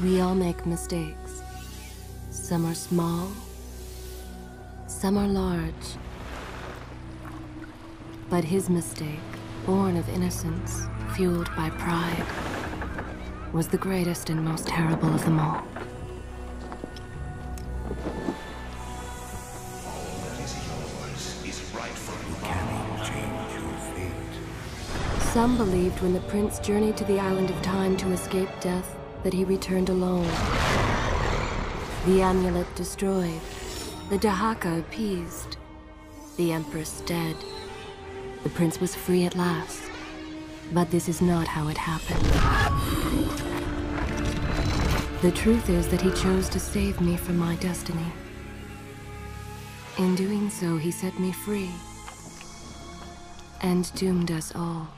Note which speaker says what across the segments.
Speaker 1: We all make mistakes. Some are small, some are large. But his mistake, born of innocence, fueled by pride, was the greatest and most terrible of them all. Some believed when the prince journeyed to the island of time to escape death, that he returned alone. The amulet destroyed, the Dahaka appeased, the empress dead. The prince was free at last. But this is not how it happened. The truth is that he chose to save me from my destiny. In doing so, he set me free and doomed us all.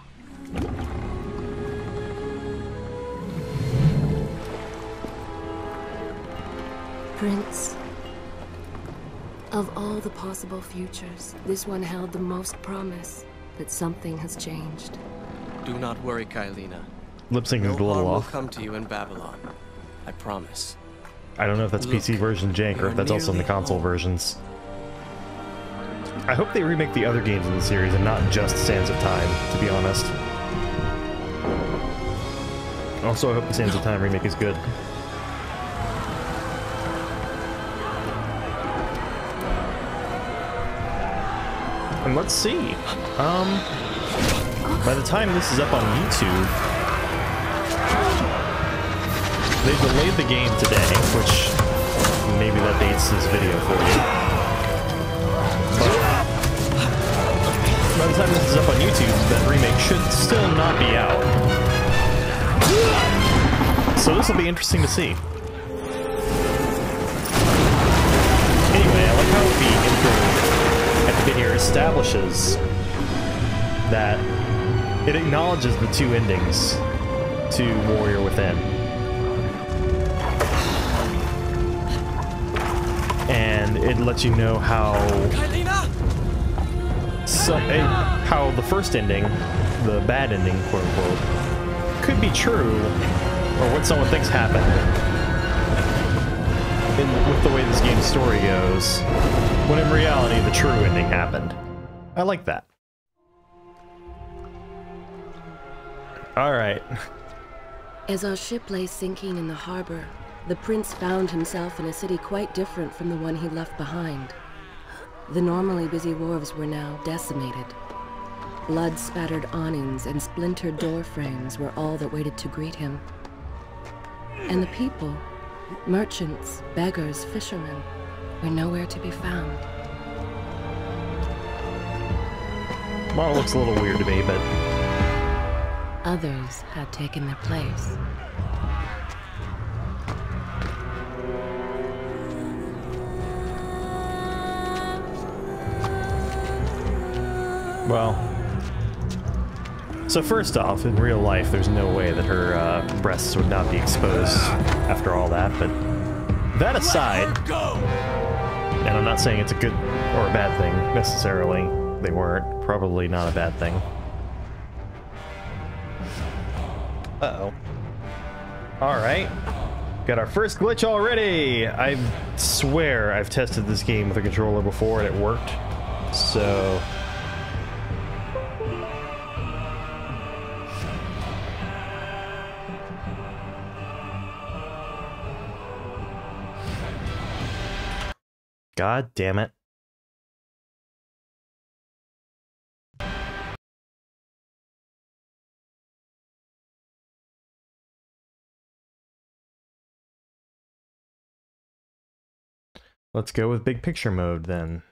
Speaker 1: Prince, of all the possible futures, this one held the most promise that something has changed.
Speaker 2: Do not worry, Kailina.
Speaker 3: Lip syncing
Speaker 2: No
Speaker 3: a little
Speaker 2: harm will
Speaker 3: off.
Speaker 2: come to you in Babylon. I promise.
Speaker 3: I don't know if that's
Speaker 2: Look,
Speaker 3: PC version jank or if that's also in the
Speaker 2: nearly
Speaker 3: console
Speaker 2: home.
Speaker 3: versions. I hope they remake the other games in the series and not just Sands of Time, to be honest. Also, I hope the Sands of Time remake is good. And let's see. By the time this is up on YouTube, they delayed the game today, which maybe that dates this video for you. But by the time this is up on YouTube, that remake should still not be out. So this will be interesting to see. Anyway, I like how the intro at the bit here establishes that it acknowledges the two endings to Warrior Within. And it lets you know how how the first ending, the bad ending, quote unquote, could be true, or what someone thinks happened with the way this game's story goes, when in reality the true ending happened. I like that. Alright.
Speaker 1: As our ship lay sinking in the harbor, the prince found himself in a city quite different from the one he left behind. The normally busy wharves were now decimated. Blood-spattered awnings and splintered door frames were all that waited to greet him. And the people, merchants, beggars, fishermen, were nowhere to be found.
Speaker 3: Well, it looks a little weird to me, but
Speaker 1: Others had taken their place.
Speaker 3: well. So first off, in real life, there's no way that her breasts would not be exposed after all that, but that aside, and I'm not saying it's a good or a bad thing, necessarily. They weren't. Probably not a bad thing. Uh-oh. Alright. Got our first glitch already! I swear I've tested this game with a controller before and it worked. So... God damn it. Let's go with big picture mode then.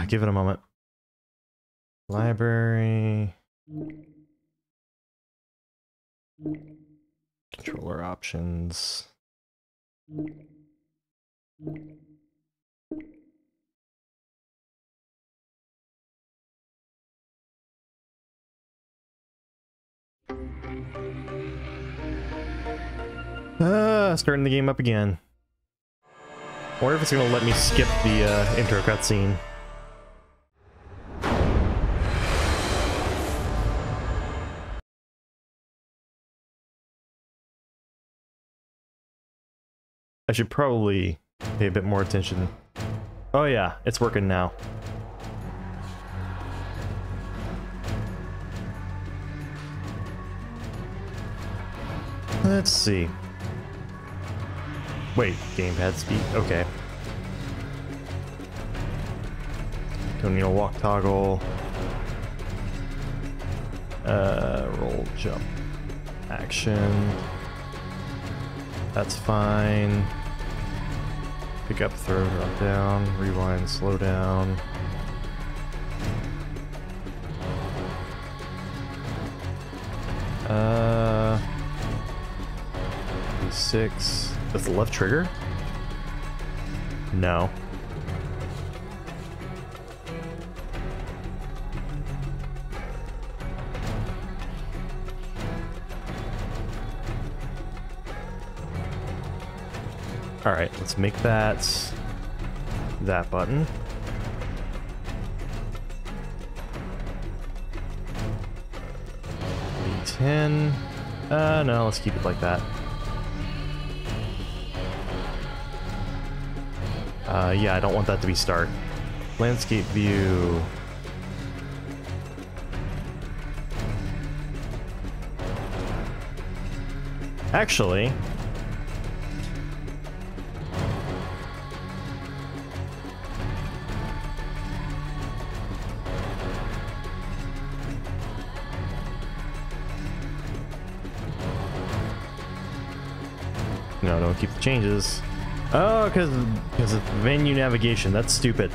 Speaker 3: Give it a moment. Library. Controller options. Starting the game up again. Or if it's gonna let me skip the intro cutscene. I should probably pay a bit more attention. Oh yeah, it's working now. Let's see. Wait, gamepad speed? Okay. Don't need a walk toggle. Roll, jump, action. That's fine. Pick up, throw, drop down, rewind, slow down. D6. That's the left trigger? No. Alright, let's make that button. D10. No, let's keep it like that. Yeah, I don't want that to be start. Landscape view. Actually, no, don't keep the changes. Oh, because of menu navigation. That's stupid.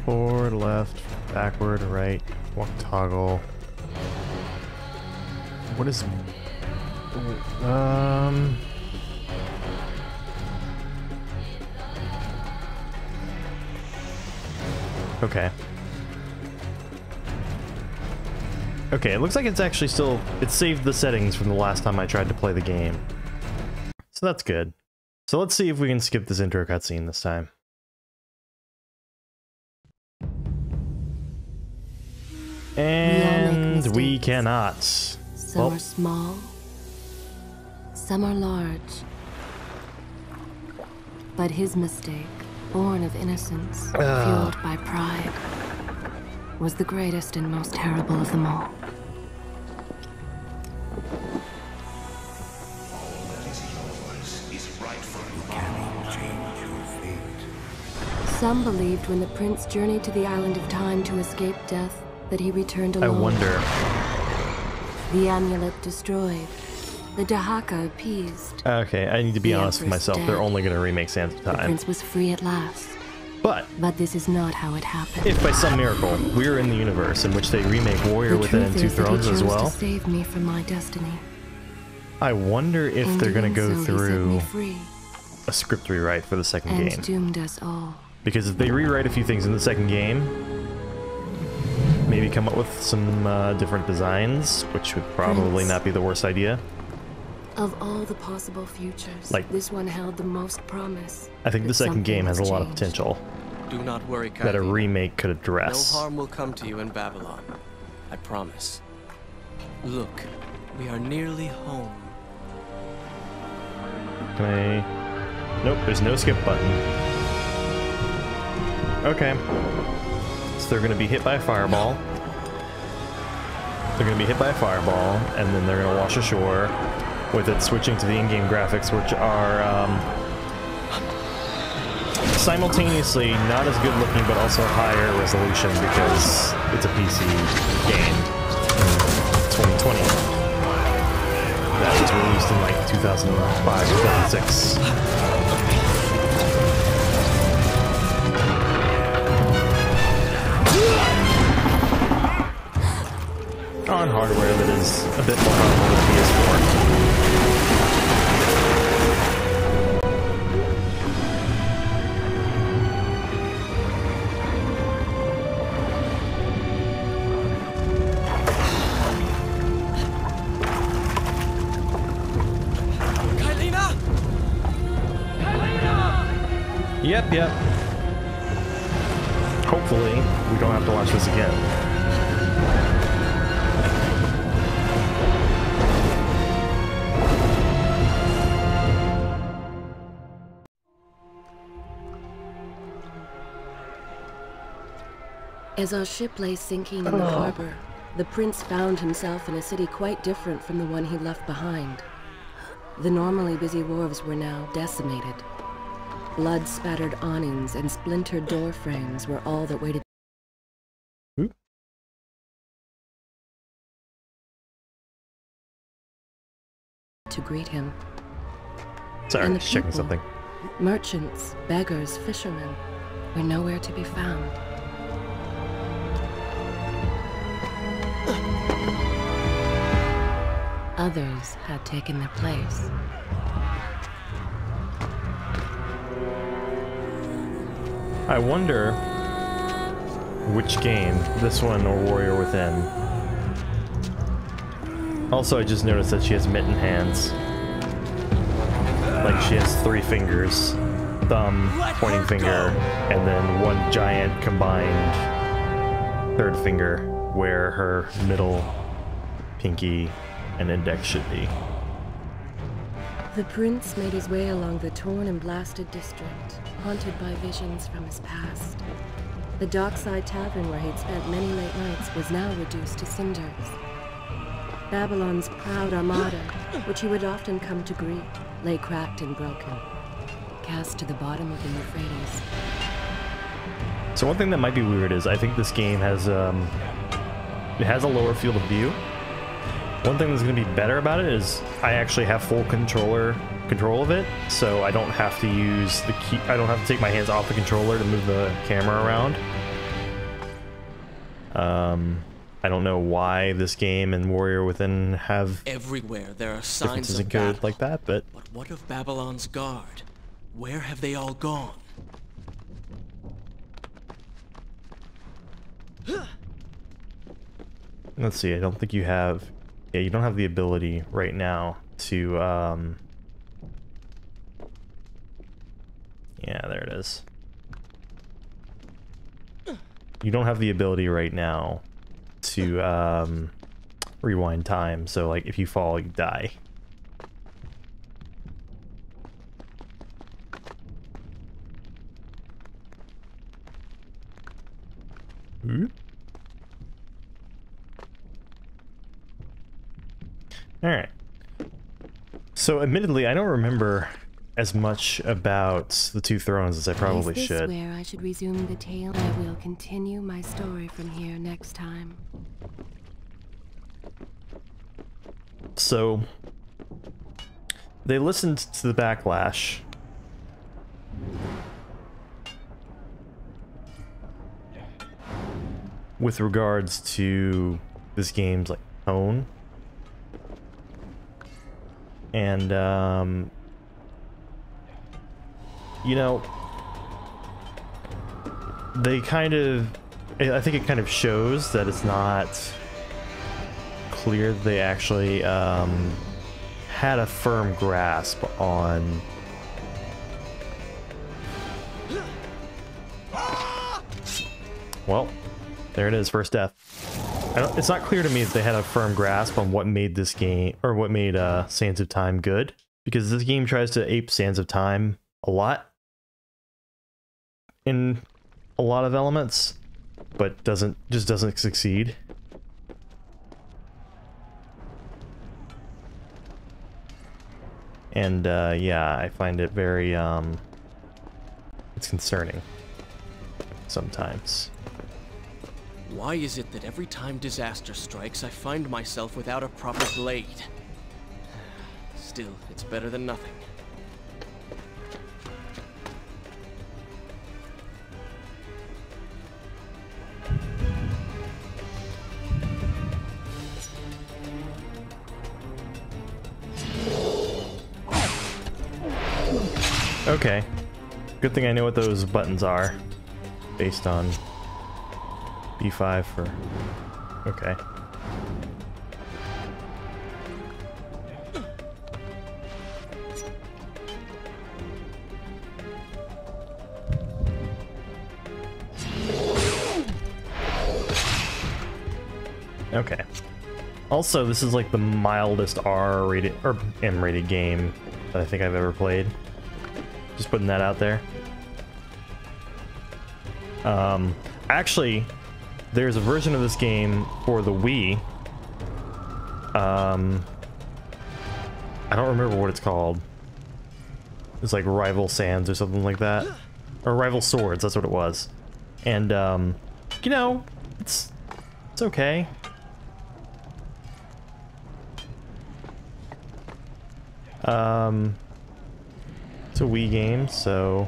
Speaker 3: Forward, left, backward, right, walk toggle. What is... Okay. Okay, it looks like it's actually still... It saved the settings from the last time I tried to play the game. So that's good. So let's see if we can skip this intro cutscene this time. And we cannot.
Speaker 1: Some are small, some are large. But his mistake, born of innocence, fueled by pride, was the greatest and most terrible of them all. Some believed when the prince journeyed to the island of time to escape death that he returned alone.
Speaker 3: I wonder.
Speaker 1: The amulet destroyed. The Dahaka appeased.
Speaker 3: Okay, I need to be honest with myself.
Speaker 1: dead.
Speaker 3: They're only going to remake Sands of
Speaker 1: The
Speaker 3: Time.
Speaker 1: prince was free at last.
Speaker 3: But
Speaker 1: this is not how it happened.
Speaker 3: if by some miracle we're in the universe in which they remake Warrior Within and Two Thrones as well,
Speaker 1: to save me from my destiny.
Speaker 3: I wonder if they're going to go
Speaker 1: So
Speaker 3: through
Speaker 1: he set me free
Speaker 3: a script rewrite for the second
Speaker 1: and
Speaker 3: game.
Speaker 1: doomed us all.
Speaker 3: Because if they rewrite a few things in the second game, maybe come up with some different designs, which would probably not be the worst idea.
Speaker 1: Of all the possible futures,
Speaker 3: Like,
Speaker 1: this one held the most promise.
Speaker 3: I think the
Speaker 1: But
Speaker 3: second game has a
Speaker 1: something
Speaker 3: lot of
Speaker 1: changed.
Speaker 3: potential
Speaker 2: Do not worry, Kylina.
Speaker 3: that a remake could
Speaker 2: No
Speaker 3: address.
Speaker 2: harm will come to you in Babylon. I promise. Look, we are nearly home.
Speaker 3: Can I... Nope, there's no skip button. Okay. So they're going to be hit by a fireball. They're going to be hit by a fireball, and then they're going to wash ashore with it switching to the in-game graphics, which are simultaneously not as good looking, but also higher resolution because it's a PC game in 2020. That was released in like 2005, 2006. On hardware that is a bit more powerful than PS4. Yep. Hopefully, we don't have to watch this again.
Speaker 1: As our ship lay sinking in the harbor, the prince found himself in a city quite different from the one he left behind. The normally busy wharves were now decimated. Blood-spattered awnings and splintered door frames were all that waited to greet him.
Speaker 3: Sorry,
Speaker 1: And the
Speaker 3: just checking
Speaker 1: people,
Speaker 3: something.
Speaker 1: merchants, beggars, fishermen, were nowhere to be found. Others had taken their place.
Speaker 3: I wonder which game, this one or Warrior Within. Also, I just noticed that she has mitten hands. Like she has 3 fingers, thumb, pointing finger, and then one giant combined 3rd finger where her middle pinky and index should be.
Speaker 1: The prince made his way along the torn and blasted district, haunted by visions from his past. The dockside tavern where he'd spent many late nights was now reduced to cinders. Babylon's proud armada, which he would often come to greet, lay cracked and broken, cast to the bottom of the Euphrates.
Speaker 3: So one thing that might be weird is I think this game has it has a lower field of view. One thing that's going to be better about it is I actually have full control of it, so I don't have to use the key. I don't have to take my hands off the controller to move the camera around. I don't know why this game and Warrior Within have
Speaker 2: everywhere there are signs
Speaker 3: differences in
Speaker 2: of
Speaker 3: code
Speaker 2: battle.
Speaker 3: like that, but
Speaker 2: What of Babylon's guard? Where have they all gone?
Speaker 3: let's see. I don't think you have. Yeah, you don't have the ability right now to. Yeah, there it is. You don't have the ability right now to rewind time, so like if you fall, you die. Alright. So admittedly, I don't remember as much about the Two Thrones as I probably
Speaker 1: Is this
Speaker 3: should.
Speaker 1: where I should resume the tale? I will continue my story from here next time.
Speaker 3: So they listened to the backlash. With regards to this game's like tone. And you know, they kind of, I think it kind of shows that it's not clear that they actually had a firm grasp on well, there it is, first death. It's not clear to me that they had a firm grasp on what made this game, or what made Sands of Time good, because this game tries to ape Sands of Time a lot in a lot of elements, but doesn't succeed. And yeah, I find it very it's concerning sometimes.
Speaker 2: Why is it that every time disaster strikes, I find myself without a proper blade? Still, it's better than nothing.
Speaker 3: Okay. Good thing I know what those buttons are. Based on B5 for... Okay. Okay. Also, this is like the mildest R-rated or M-rated game that I think I've ever played. Just putting that out there. Actually, there's a version of this game for the Wii. I don't remember what it's called. It's like Rival Sands or something like that. Or Rival Swords, that's what it was. And, you know, it's okay. It's a Wii game, so...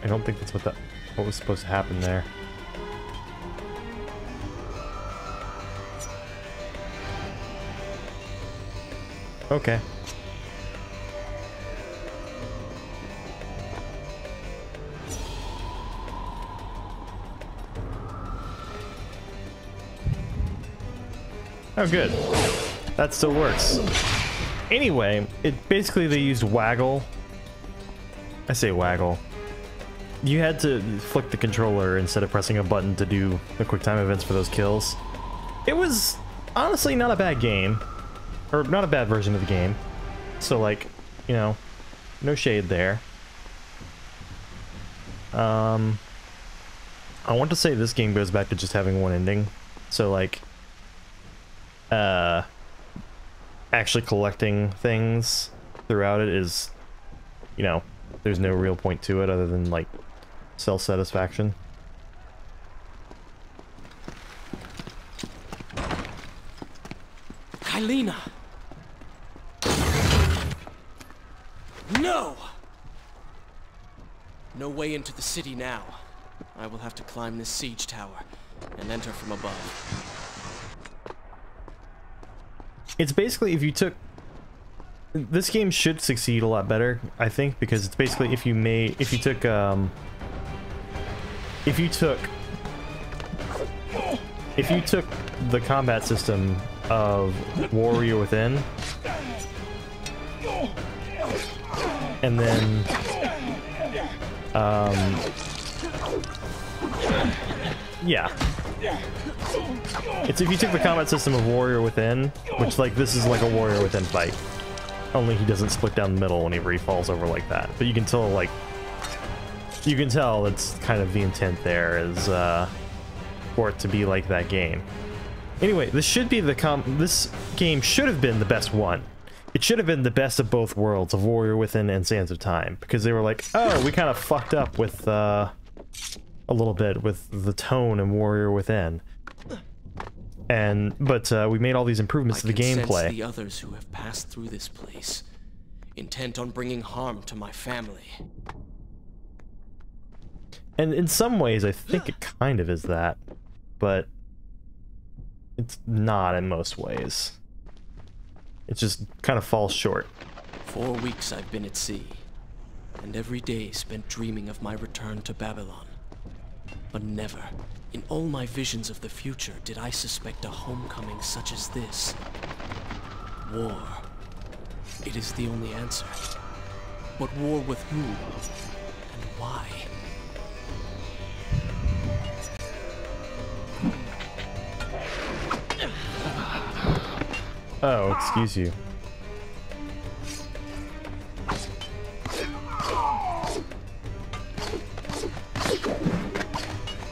Speaker 3: I don't think that's what was supposed to happen there. Okay. Oh, good. That still works. Anyway, basically they used waggle. I say waggle. You had to flick the controller instead of pressing a button to do the QuickTime events for those kills. It was honestly not a bad game. Or not a bad version of the game. So like, you know, no shade there. I want to say this game goes back to just having one ending. So like, actually collecting things throughout it is, you know, there's no real point to it other than like self-satisfaction.
Speaker 2: Kylina! No! No way into the city now. I will have to climb this siege tower and enter from above.
Speaker 3: It's basically if you took... This game should succeed a lot better, I think, because it's basically if you took the combat system of Warrior Within and then yeah, it's if you took the combat system of Warrior Within, which like this is like a Warrior Within fight, only he doesn't split down the middle whenever he falls over like that, but you can tell like it's kind of the intent there is for it to be like that game. Anyway, this should be this game should have been the best one. It should have been the best of both worlds of Warrior Within and Sands of Time, because they were like, oh, we kind of fucked up with a little bit with the tone in Warrior Within, but we made all these improvements to the gameplay. I can sense
Speaker 2: the others who have passed through this place, intent on bringing harm to my family.
Speaker 3: And in some ways, I think it kind of is that, but it's not in most ways. It just kind of falls short.
Speaker 2: 4 weeks I've been at sea, and every day spent dreaming of my return to Babylon. But never, in all my visions of the future, did I suspect a homecoming such as this. War. It is the only answer. But war with who? And why?
Speaker 3: Oh, excuse you.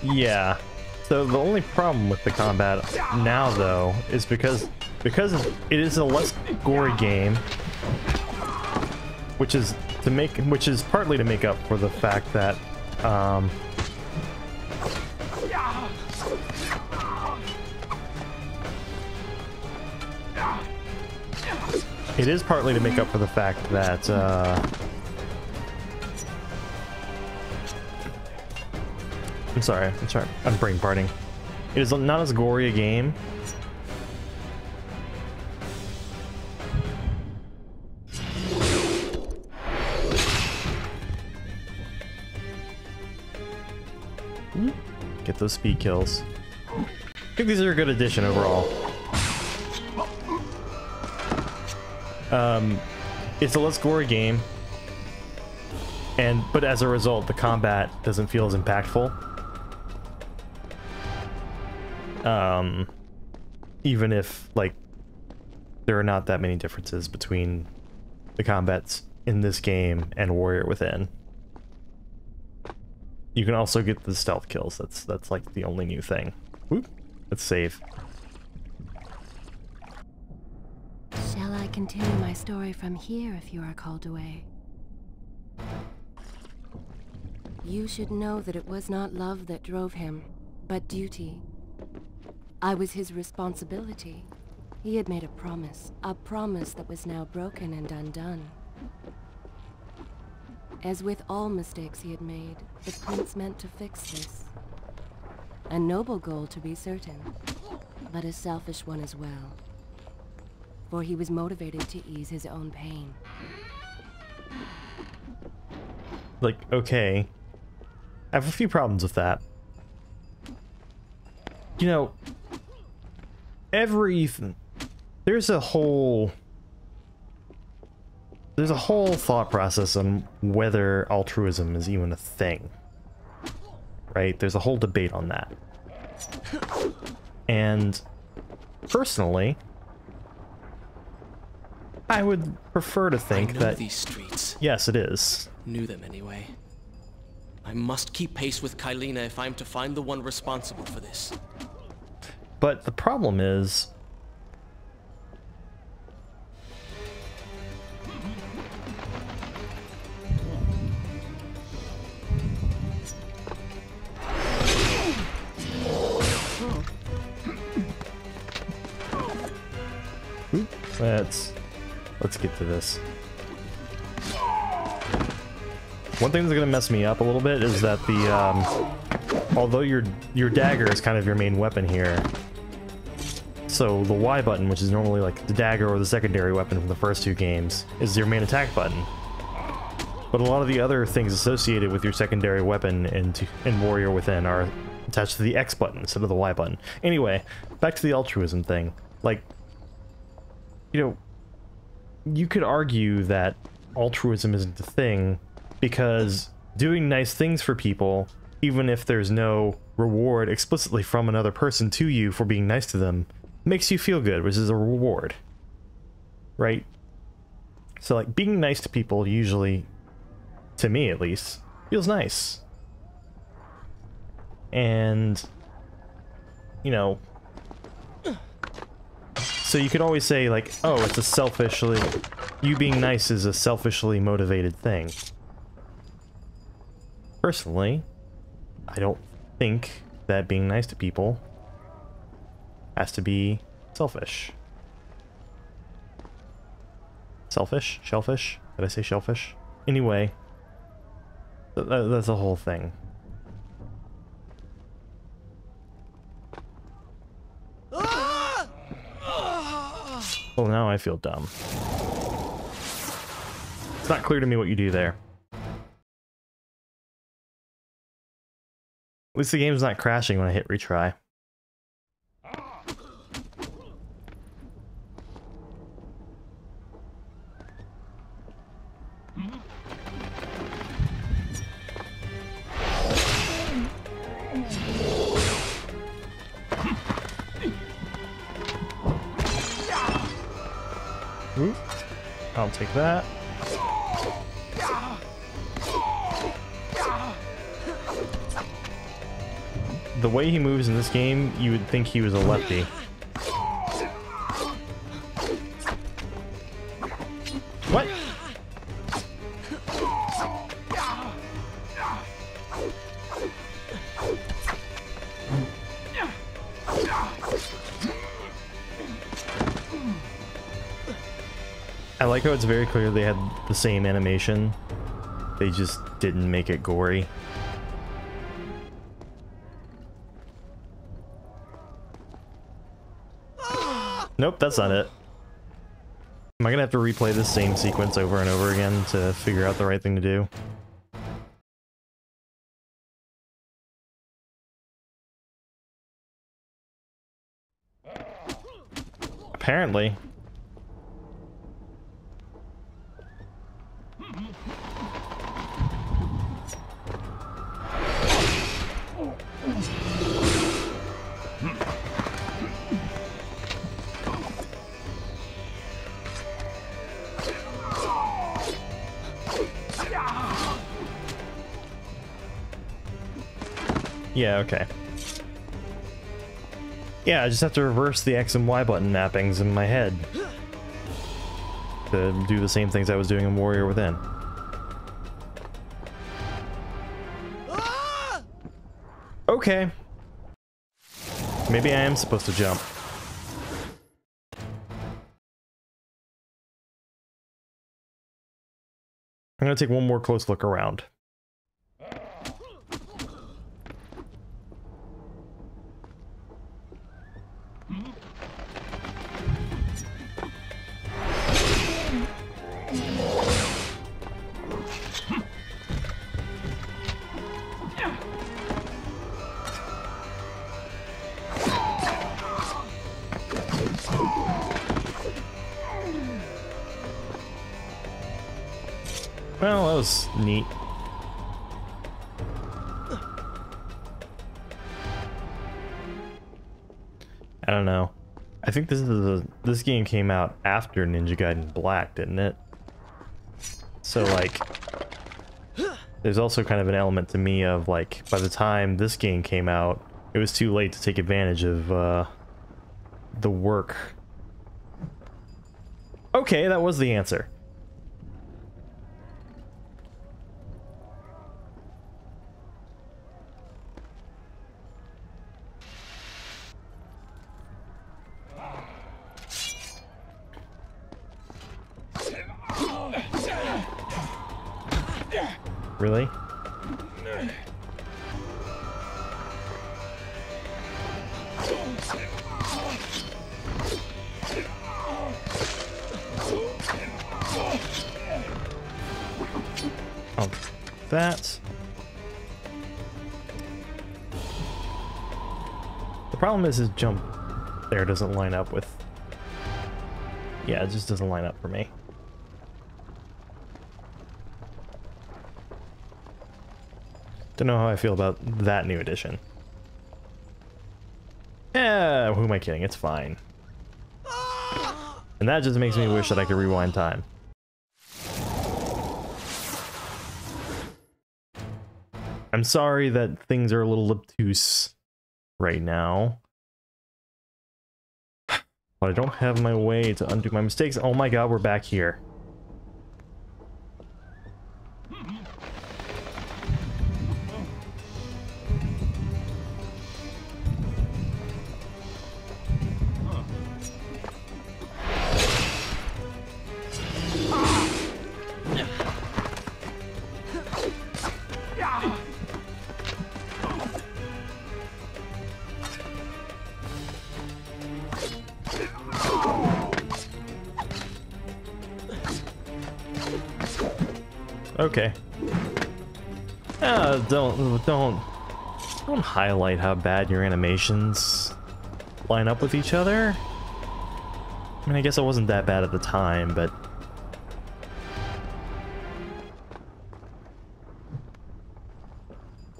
Speaker 3: Yeah. So the only problem with the combat now, though, is because it is a less gory game, which is partly to make up for the fact that it is partly to make up for the fact that I'm sorry, I'm brain farting. It is not as gory a game. Get those speed kills. I think these are a good addition overall. It's a less gory game. But as a result, the combat doesn't feel as impactful. Even if, like, there are not that many differences between the combats in this game and Warrior Within. You can also get the stealth kills. That's like the only new thing. Whoop. Let's save.
Speaker 1: Shall I continue my story from here if you are called away? You should know that it was not love that drove him, but duty. I was his responsibility. He had made a promise that was now broken and undone. As with all mistakes he had made, the prince meant to fix this. A noble goal, to be certain, but a selfish one as well. For he was motivated to ease his own pain.
Speaker 3: Like, okay. I have a few problems with that. You know, there's a whole thought process on whether altruism is even a thing. Right? There's a whole debate on that. And personally, I would prefer to think that
Speaker 2: these streets.
Speaker 3: Yes, it is.
Speaker 2: Knew them anyway. I must keep pace with Kylina if I'm to find the one responsible for this.
Speaker 3: But the problem is, let's get to this. One thing that's gonna mess me up a little bit is that the although your dagger is kind of your main weapon here, so the Y button, which is normally like the dagger or the secondary weapon from the first two games, is your main attack button. But a lot of the other things associated with your secondary weapon in Warrior Within are attached to the X button instead of the Y button. Anyway, back to the altruism thing. Like, you know, you could argue that altruism isn't a thing because doing nice things for people, even if there's no reward explicitly from another person to you for being nice to them, makes you feel good, which is a reward. Right? So, like, being nice to people usually, to me at least, feels nice. And, you know, so you could always say, like, oh, it's a selfishly... You being nice is a selfishly motivated thing. Personally, I don't think that being nice to people has to be selfish. Selfish? Shellfish? Did I say shellfish? Anyway, that's the whole thing. Well, now I feel dumb. It's not clear to me what you do there. At least the game's not crashing when I hit retry. Ooh, I'll take that. The way he moves in this game, you would think he was a lefty. What? I like how it's very clear they had the same animation. They just didn't make it gory. Nope, that's not it. Am I gonna have to replay this same sequence over and over again to figure out the right thing to do? Apparently. Yeah, okay. Yeah, I just have to reverse the X and Y button mappings in my head to do the same things I was doing in Warrior Within. Okay. Maybe I am supposed to jump. I'm gonna take one more close look around. Well, that was neat. I don't know. I think this game came out after Ninja Gaiden Black, didn't it? So like, there's also kind of an element to me of like, by the time this game came out, it was too late to take advantage of the work. Okay, that was the answer. Really? Oh, that. The problem is his jump there doesn't line up with... Yeah, it just doesn't line up for me. Don't know how I feel about that new edition. Yeah, who am I kidding? It's fine. And that just makes me wish that I could rewind time. I'm sorry that things are a little obtuse right now. But I don't have my way to undo my mistakes. Oh my god, we're back here. Okay. Don't highlight how bad your animations line up with each other. I mean, I guess it wasn't that bad at the time, but...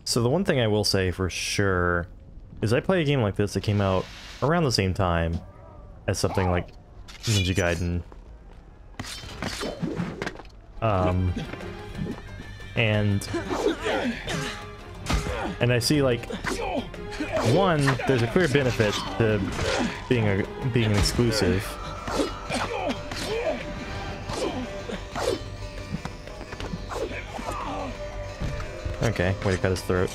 Speaker 3: So the one thing I will say for sure is I play a game like this that came out around the same time as something like Ninja Gaiden. And I see, like, one, there's a clear benefit to being an exclusive. Okay, way to cut his throat.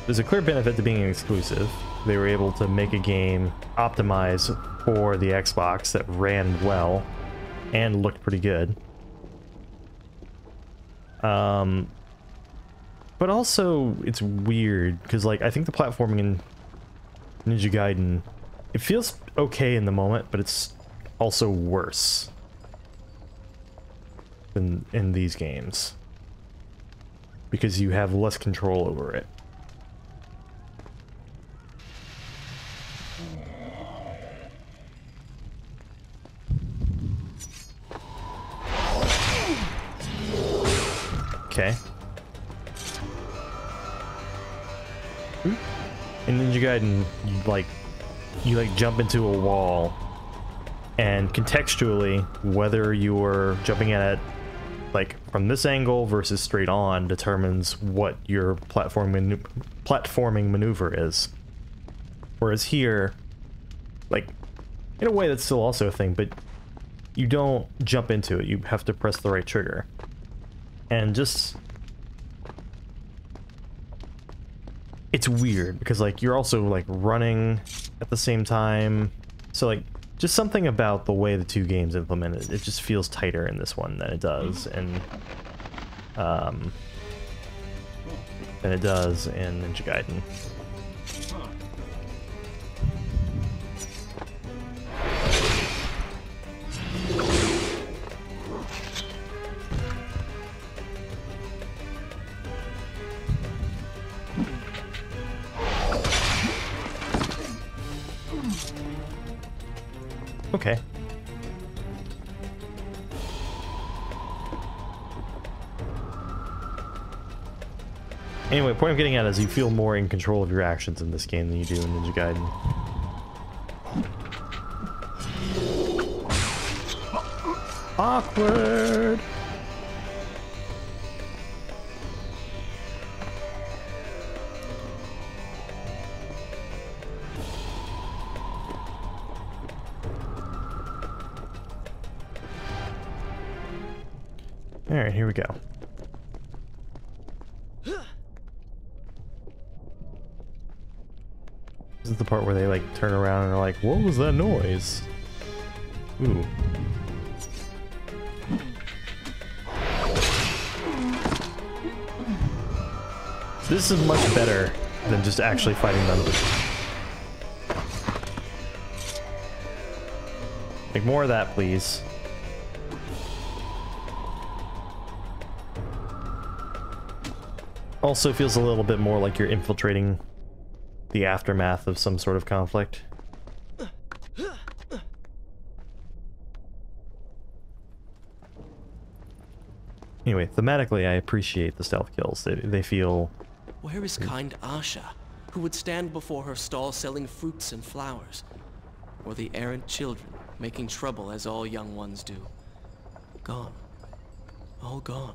Speaker 3: There's a clear benefit to being an exclusive. They were able to make a game optimized for the Xbox that ran well and looked pretty good. But also, it's weird, because, like, I think the platforming in Ninja Gaiden, it feels okay in the moment, but it's also worse than in these games. Because you have less control over it. Okay. In Ninja Gaiden, you jump into a wall, and contextually, whether you were jumping at it like from this angle versus straight on determines what your platforming maneuver is. Whereas here, like, in a way that's still also a thing, but you don't jump into it, you have to press the right trigger. And just... it's weird, because, like, you're also, like, running at the same time. So, like, just something about the way the two games implement it, it just feels tighter in this one than it does in, Ninja Gaiden. Okay. Anyway, the point I'm getting at is you feel more in control of your actions in this game than you do in Ninja Gaiden. Awkward! Alright, here we go. This is the part where they, like, turn around and are like, what was that noise? Ooh. This is much better than just actually fighting them. Like, more of that, please. Also feels a little bit more like you're infiltrating the aftermath of some sort of conflict. Anyway, thematically, I appreciate the stealth kills. They feel...
Speaker 2: Where is kind Asha, who would stand before her stall selling fruits and flowers? Or the errant children, making trouble as all young ones do? Gone. All gone.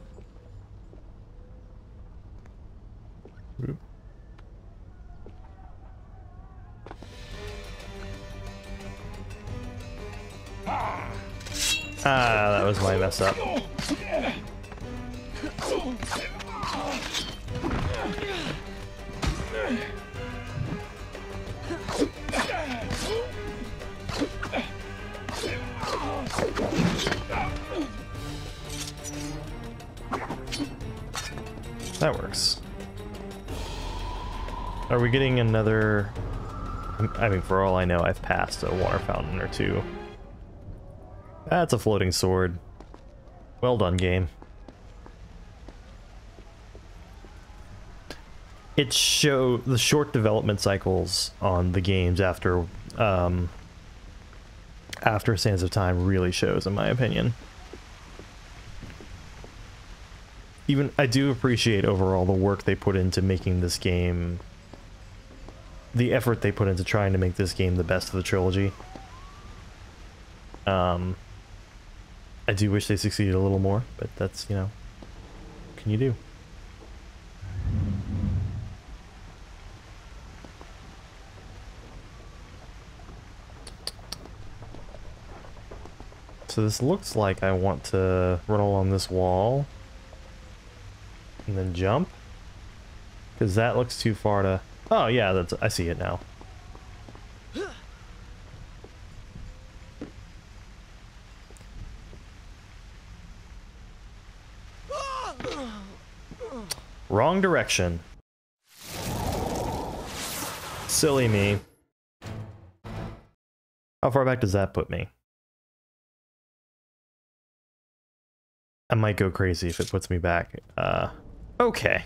Speaker 3: Ah, that was my mess up. That works. Are we getting another... I mean, for all I know, I've passed a water fountain or two. That's a floating sword. Well done, game. It show the short development cycles on the games after Sands of Time really shows, in my opinion. Even I do appreciate overall the work they put into making this game, the effort they put into trying to make this game the best of the trilogy. I do wish they succeeded a little more, but that's, you know, what can you do? So this looks like I want to run along this wall and then jump, because that looks too far to... Oh yeah, that's, I see it now. Wrong direction. Silly me. How far back does that put me? I might go crazy if it puts me back. Okay.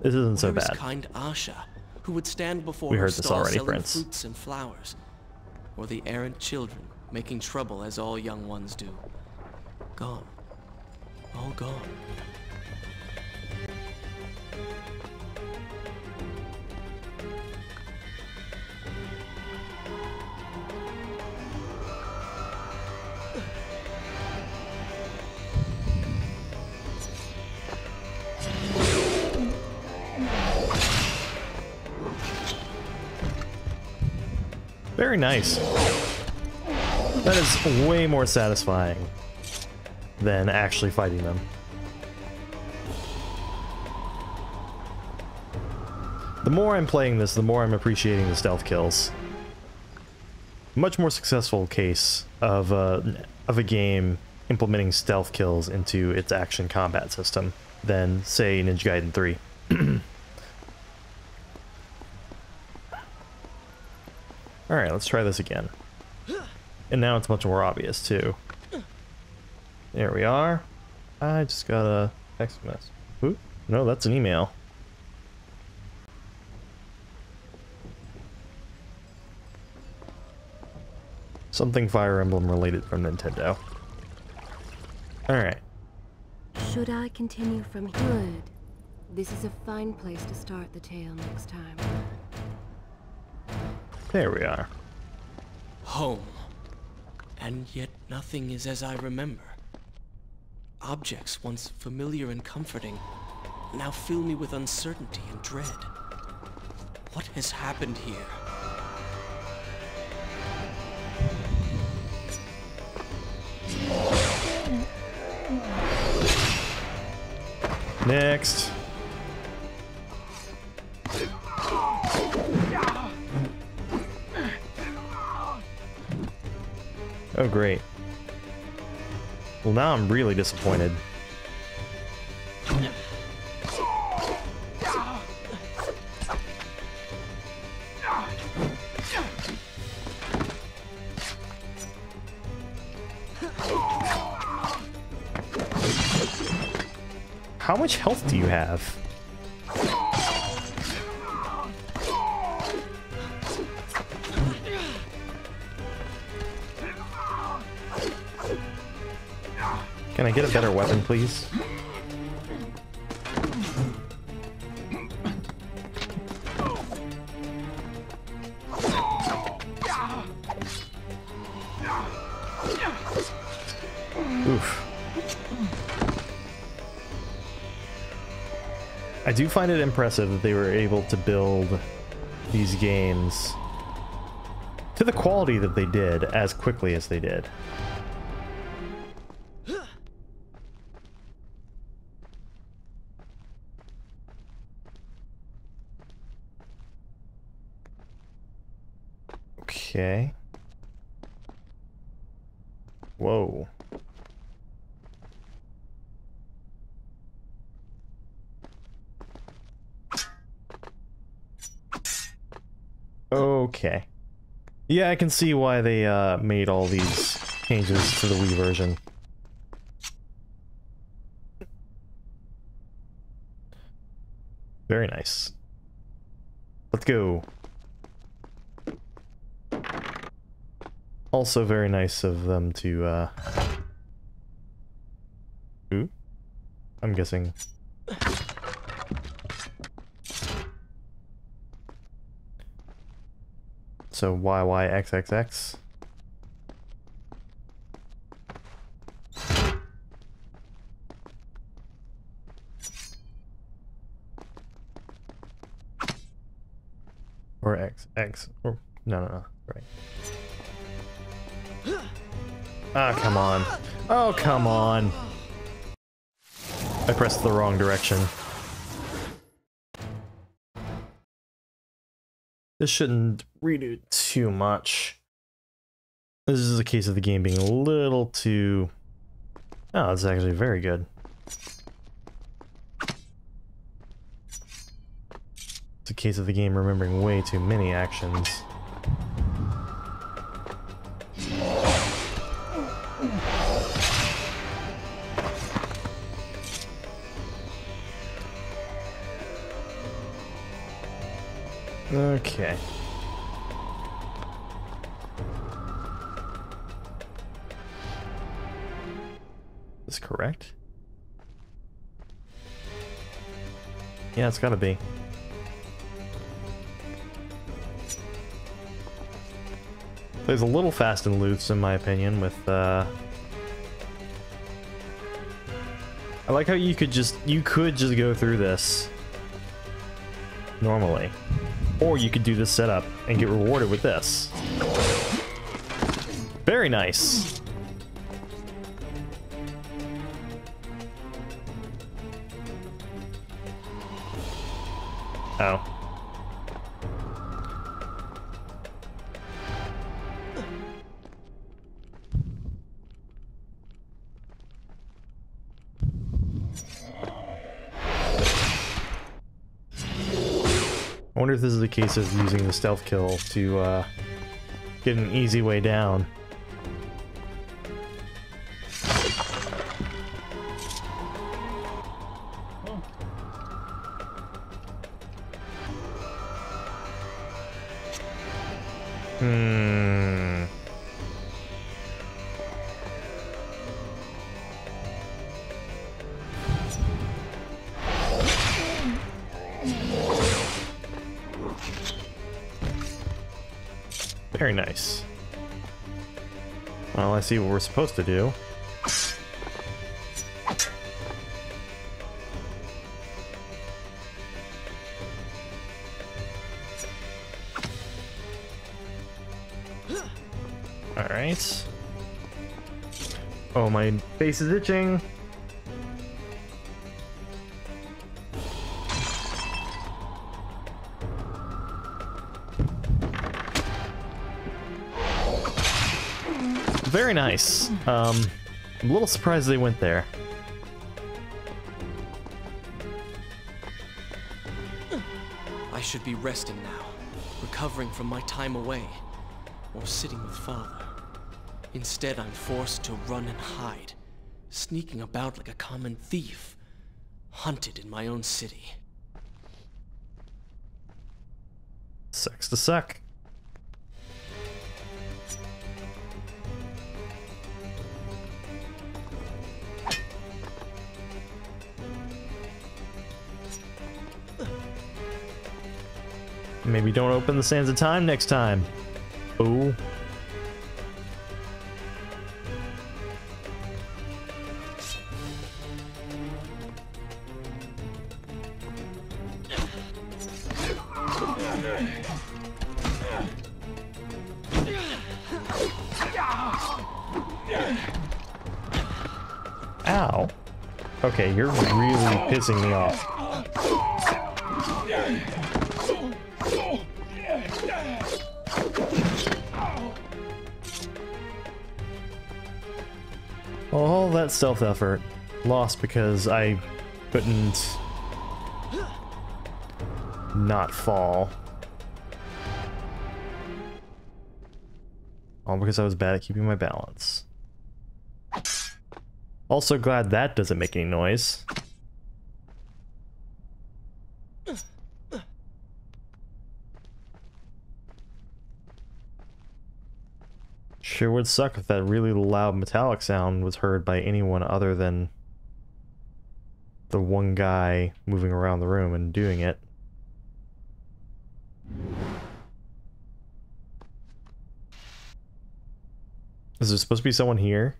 Speaker 3: This isn't so bad.
Speaker 2: Kind Asha, who would stand before
Speaker 3: we
Speaker 2: her
Speaker 3: heard this
Speaker 2: stall
Speaker 3: already,
Speaker 2: selling
Speaker 3: Prince.
Speaker 2: fruits and flowers, or the errant children, making trouble as all young ones do. Gone. All gone.
Speaker 3: Very nice. That is way more satisfying than actually fighting them. The more I'm playing this, the more I'm appreciating the stealth kills. Much more successful case of a game implementing stealth kills into its action combat system than, say, Ninja Gaiden 3. Alright, let's try this again. And now it's much more obvious, too. There we are. I just got a text message. Ooh, no, that's an email. Something Fire Emblem related from Nintendo. Alright.
Speaker 1: Should I continue from here? Good. This is a fine place to start the tale next time.
Speaker 3: There we are.
Speaker 2: Home. And yet nothing is as I remember. Objects once familiar and comforting now fill me with uncertainty and dread. What has happened here?
Speaker 3: Next. Oh, great. Well, now I'm really disappointed. How much health do you have? Can I get a better weapon, please? Oof. I do find it impressive that they were able to build these games to the quality that they did as quickly as they did. Okay. Whoa. Okay. Yeah, I can see why they made all these changes to the Wii version. Very nice. Let's go. Also very nice of them to, Ooh? I'm guessing... So YYXXX. Or XX. Or no. Right. Ah, come on. Oh, come on. I pressed the wrong direction. This shouldn't redo too much. This is a case of the game being a little too... Oh, it's actually very good. It's a case of the game remembering way too many actions. Okay. Is this correct? Yeah, it's gotta be. Plays a little fast and loose, in my opinion, with, I like how you could just go through this normally. Or you could do this setup and get rewarded with this. Very nice. Oh. I wonder if this is a case of using the stealth kill to get an easy way down. Very nice. Well, I see what we're supposed to do. Alright. Oh, my face is itching. Very nice. I'm a little surprised they went there.
Speaker 2: I should be resting now, recovering from my time away, or sitting with Father. Instead, I'm forced to run and hide, sneaking about like a common thief, hunted in my own city.
Speaker 3: Sucks to suck. Maybe don't open the Sands of Time next time. Oh. Ow. Okay, you're really pissing me off. All that stealth effort lost because I couldn't not fall. All because I was bad at keeping my balance. Also glad that doesn't make any noise. Sure would suck if that really loud metallic sound was heard by anyone other than the one guy moving around the room and doing it. Is there supposed to be someone here?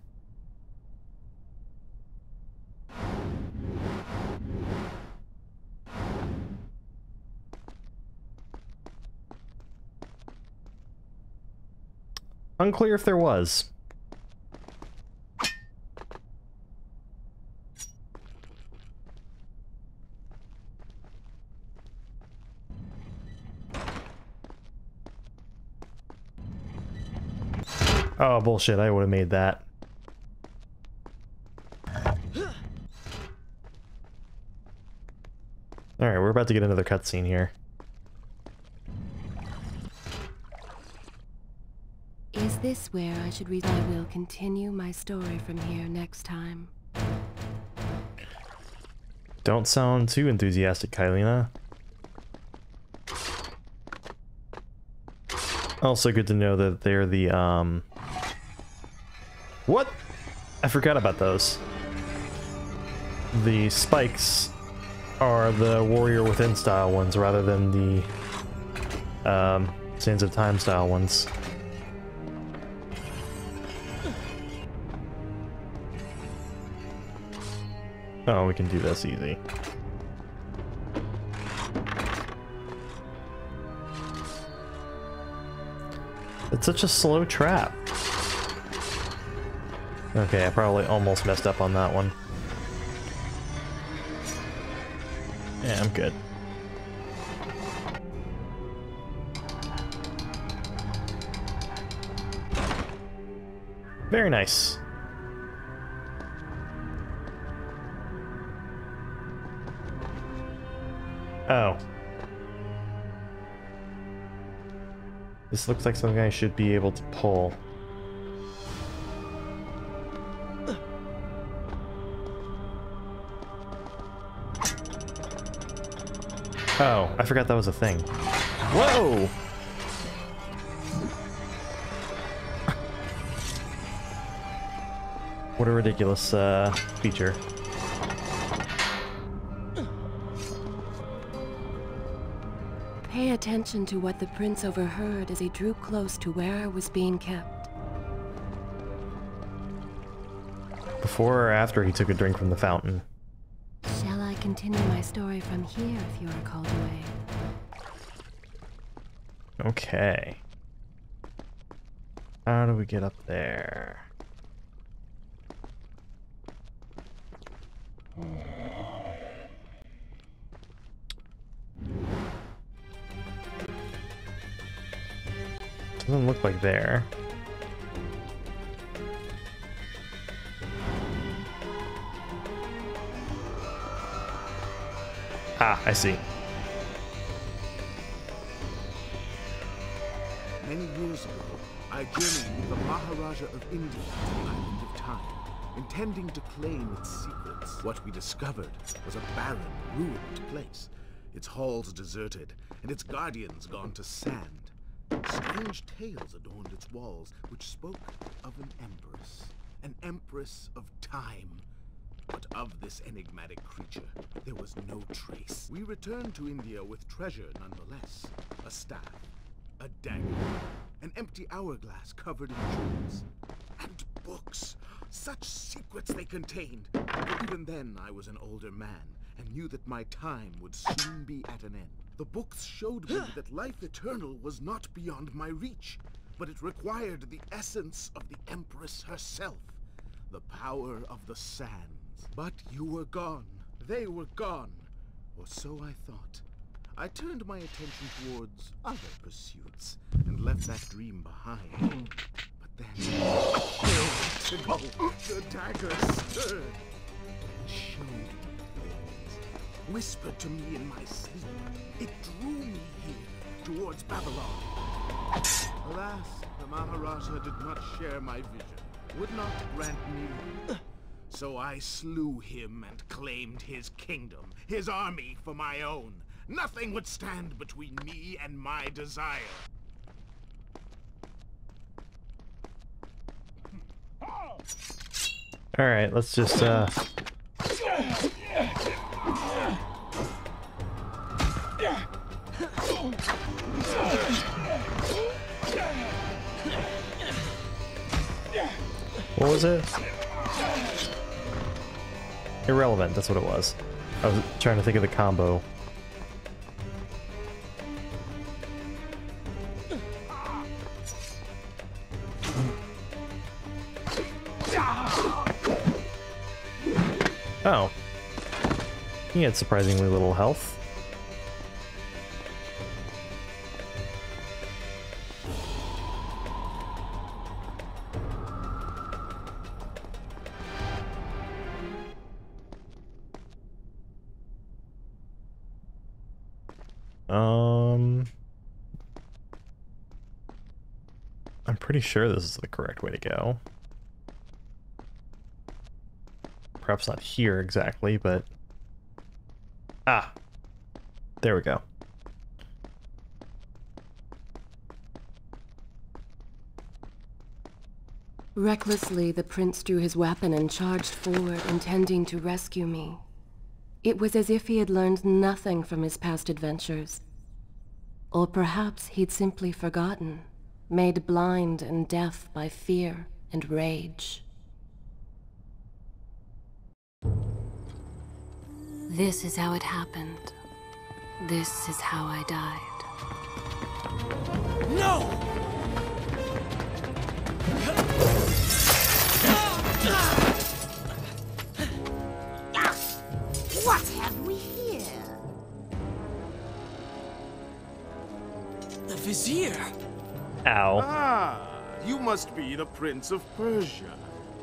Speaker 3: Unclear if there was. Oh, bullshit, I would have made that. Alright, we're about to get another cutscene here.
Speaker 1: Is this where I should read? I will continue my story from here next time.
Speaker 3: Don't sound too enthusiastic, Kylina. Also good to know that they're the, What? I forgot about those. The spikes are the Warrior Within style ones rather than the, Sands of Time style ones. Oh, we can do this easy. It's such a slow trap. Okay, I probably almost messed up on that one. Yeah, I'm good. Very nice. Oh. This looks like something I should be able to pull. Oh, I forgot that was a thing. Whoa! What a ridiculous feature.
Speaker 1: Pay attention to what the prince overheard as he drew close to where I was being kept.
Speaker 3: Before or after he took a drink from the fountain?
Speaker 1: Shall I continue my story from here if you are called away?
Speaker 3: Okay. How do we get up there? Doesn't look like there. Ah, I see.
Speaker 4: Many years ago, I journeyed with the Maharaja of India to the island of Time, intending to claim its secrets. What we discovered was a barren, ruined place, its halls deserted, and its guardians gone to sand. Strange tales adorned its walls, which spoke of an empress of time. But of this enigmatic creature, there was no trace. We returned to India with treasure nonetheless. A staff, a dagger, an empty hourglass covered in jewels, and books. Such secrets they contained. But even then, I was an older man and knew that my time would soon be at an end. The books showed me that life eternal was not beyond my reach, but it required the essence of the Empress herself, the power of the sands. But you were gone. They were gone. Or so I thought. I turned my attention towards other pursuits and left that dream behind. But then, a kill ago, the dagger stirred and showed me things, whispered to me in my sleep. It drew me here, towards Babylon. Alas, the Maharaja did not share my vision, would not grant me. So I slew him and claimed his kingdom, his army for my own. Nothing would stand between me and my desire.
Speaker 3: Alright, let's just, what was it? Irrelevant, that's what it was. I was trying to think of the combo. Oh. He had surprisingly little health. I'm pretty sure this is the correct way to go. Perhaps not here exactly, but... Ah! There we go.
Speaker 1: Recklessly, the prince drew his weapon and charged forward, intending to rescue me. It was as if he had learned nothing from his past adventures. Or perhaps he'd simply forgotten, made blind and deaf by fear and rage. This is how it happened. This is how I died.
Speaker 2: No!
Speaker 5: What have we here?
Speaker 2: The Vizier!
Speaker 3: Ow.
Speaker 4: Ah, you must be the Prince of Persia.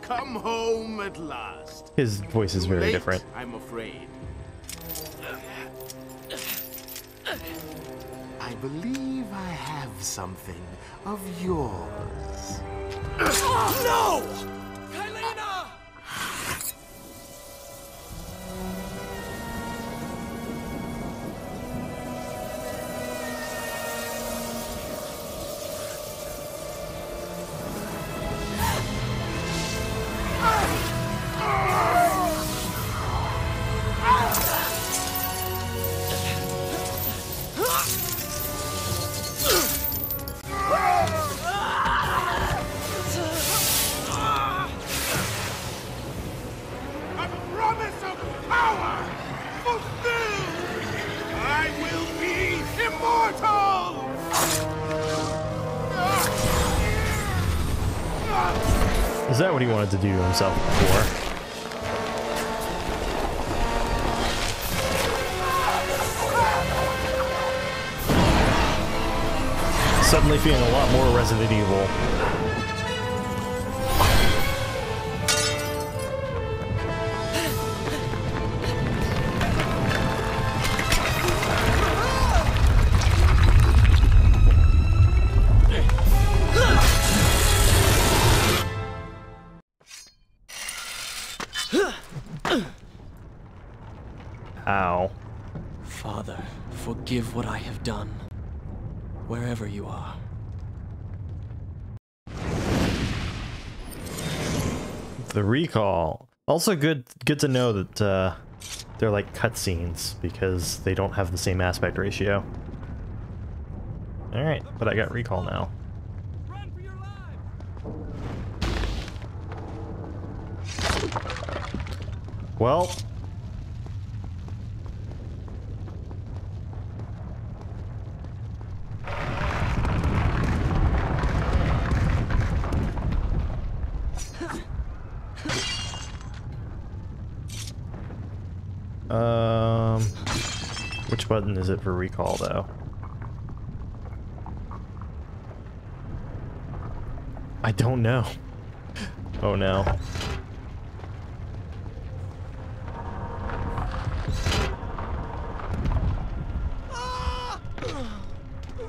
Speaker 4: Come home at last.
Speaker 3: His voice is
Speaker 4: Too
Speaker 3: very
Speaker 4: late,
Speaker 3: different.
Speaker 4: I'm afraid. I believe I have something of yours.
Speaker 2: No! Kylena!
Speaker 4: A promise of power fulfilled! I will be immortal!
Speaker 3: Is that what he wanted to do to himself before? Suddenly feeling a lot more Resident Evil. Ow.
Speaker 2: Father, forgive what I have done, wherever you are.
Speaker 3: The recall. Also good to know that they're like cutscenes because they don't have the same aspect ratio. Alright, but I got recall now.
Speaker 2: Run for your lives!
Speaker 3: Well, which button is it for recall though? I don't know. Oh no.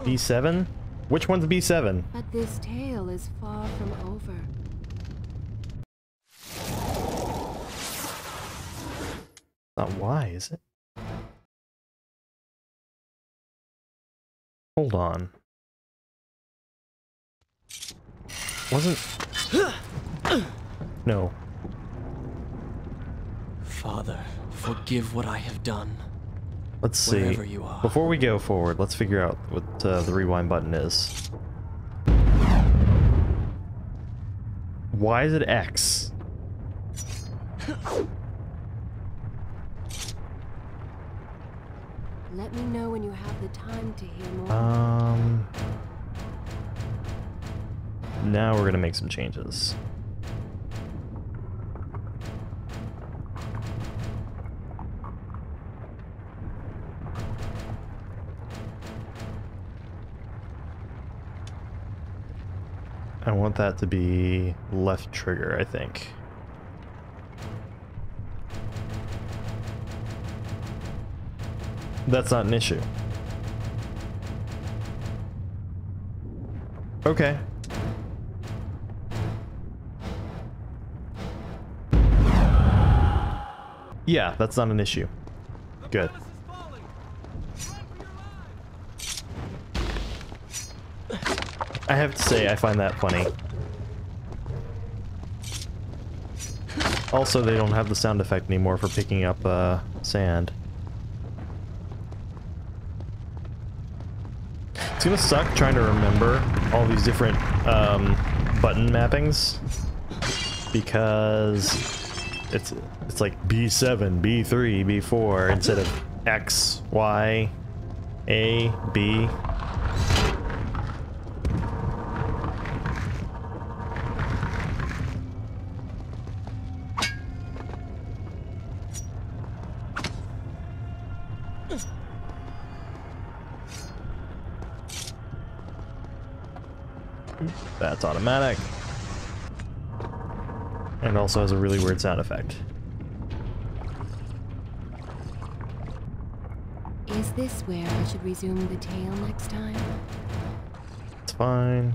Speaker 3: B7? Which one's B7?
Speaker 1: But this tale is far from over.
Speaker 3: Not Y, is it? Hold on. Wasn't... No.
Speaker 2: Father, forgive what I have done.
Speaker 3: Let's see.
Speaker 2: Wherever you are.
Speaker 3: Before we go forward, let's figure out what the rewind button is. Why is it X?
Speaker 1: Let me know when you have the time to hear more.
Speaker 3: Now we're gonna make some changes. I want that to be left trigger, I think. That's not an issue. Okay. Yeah, that's not an issue. Good. I have to say, I find that funny. Also, they don't have the sound effect anymore for picking up sand. It's gonna suck trying to remember all these different button mappings because it's like B7, B3, B4 instead of X, Y, A, B. That's automatic. And also has a really weird sound effect.
Speaker 1: Is this where I should resume the tale next time?
Speaker 3: It's fine.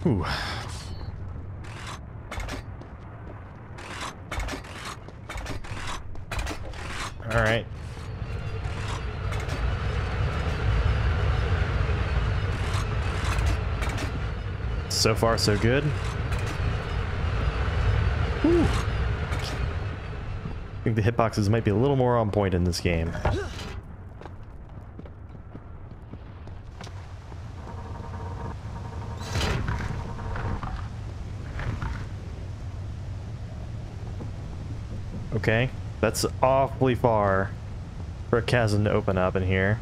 Speaker 3: Ooh. All right. So far, so good. Whew. I think the hitboxes might be a little more on point in this game. Okay, that's awfully far for a chasm to open up in here.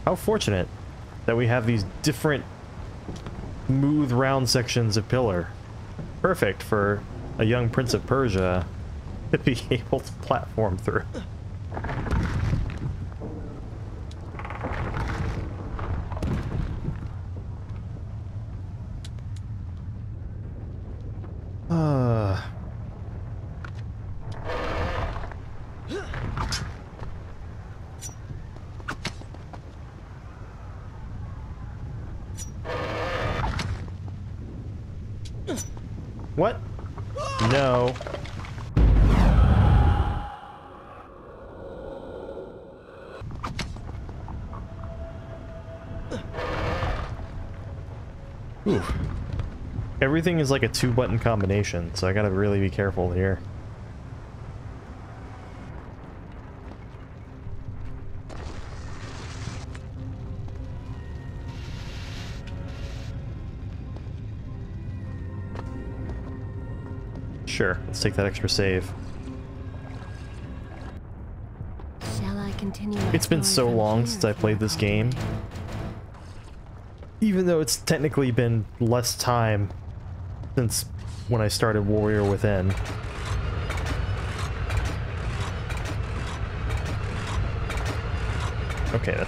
Speaker 3: How fortunate that we have these different smooth round sections of pillar. Perfect for a young prince of Persia to be able to platform through. What? No. Ooh. Everything is like a 2-button combination, so I gotta really be careful here. Sure, let's take that extra save.
Speaker 1: Shall I continue?
Speaker 3: It's been so long since I played this game. Even though it's technically been less time since when I started Warrior Within. Okay,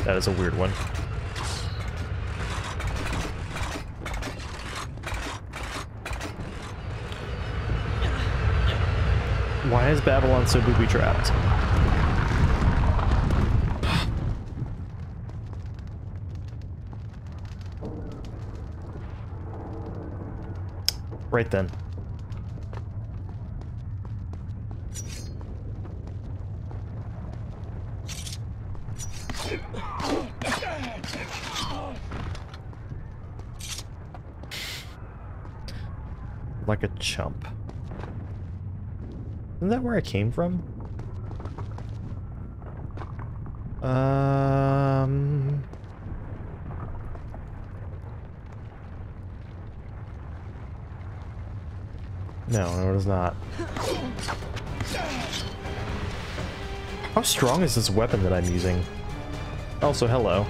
Speaker 3: that is a weird one. Why is Babylon so booby-trapped? Right then. Like a chump. Isn't that where I came from? No, it is not. How strong is this weapon that I'm using? Also, hello.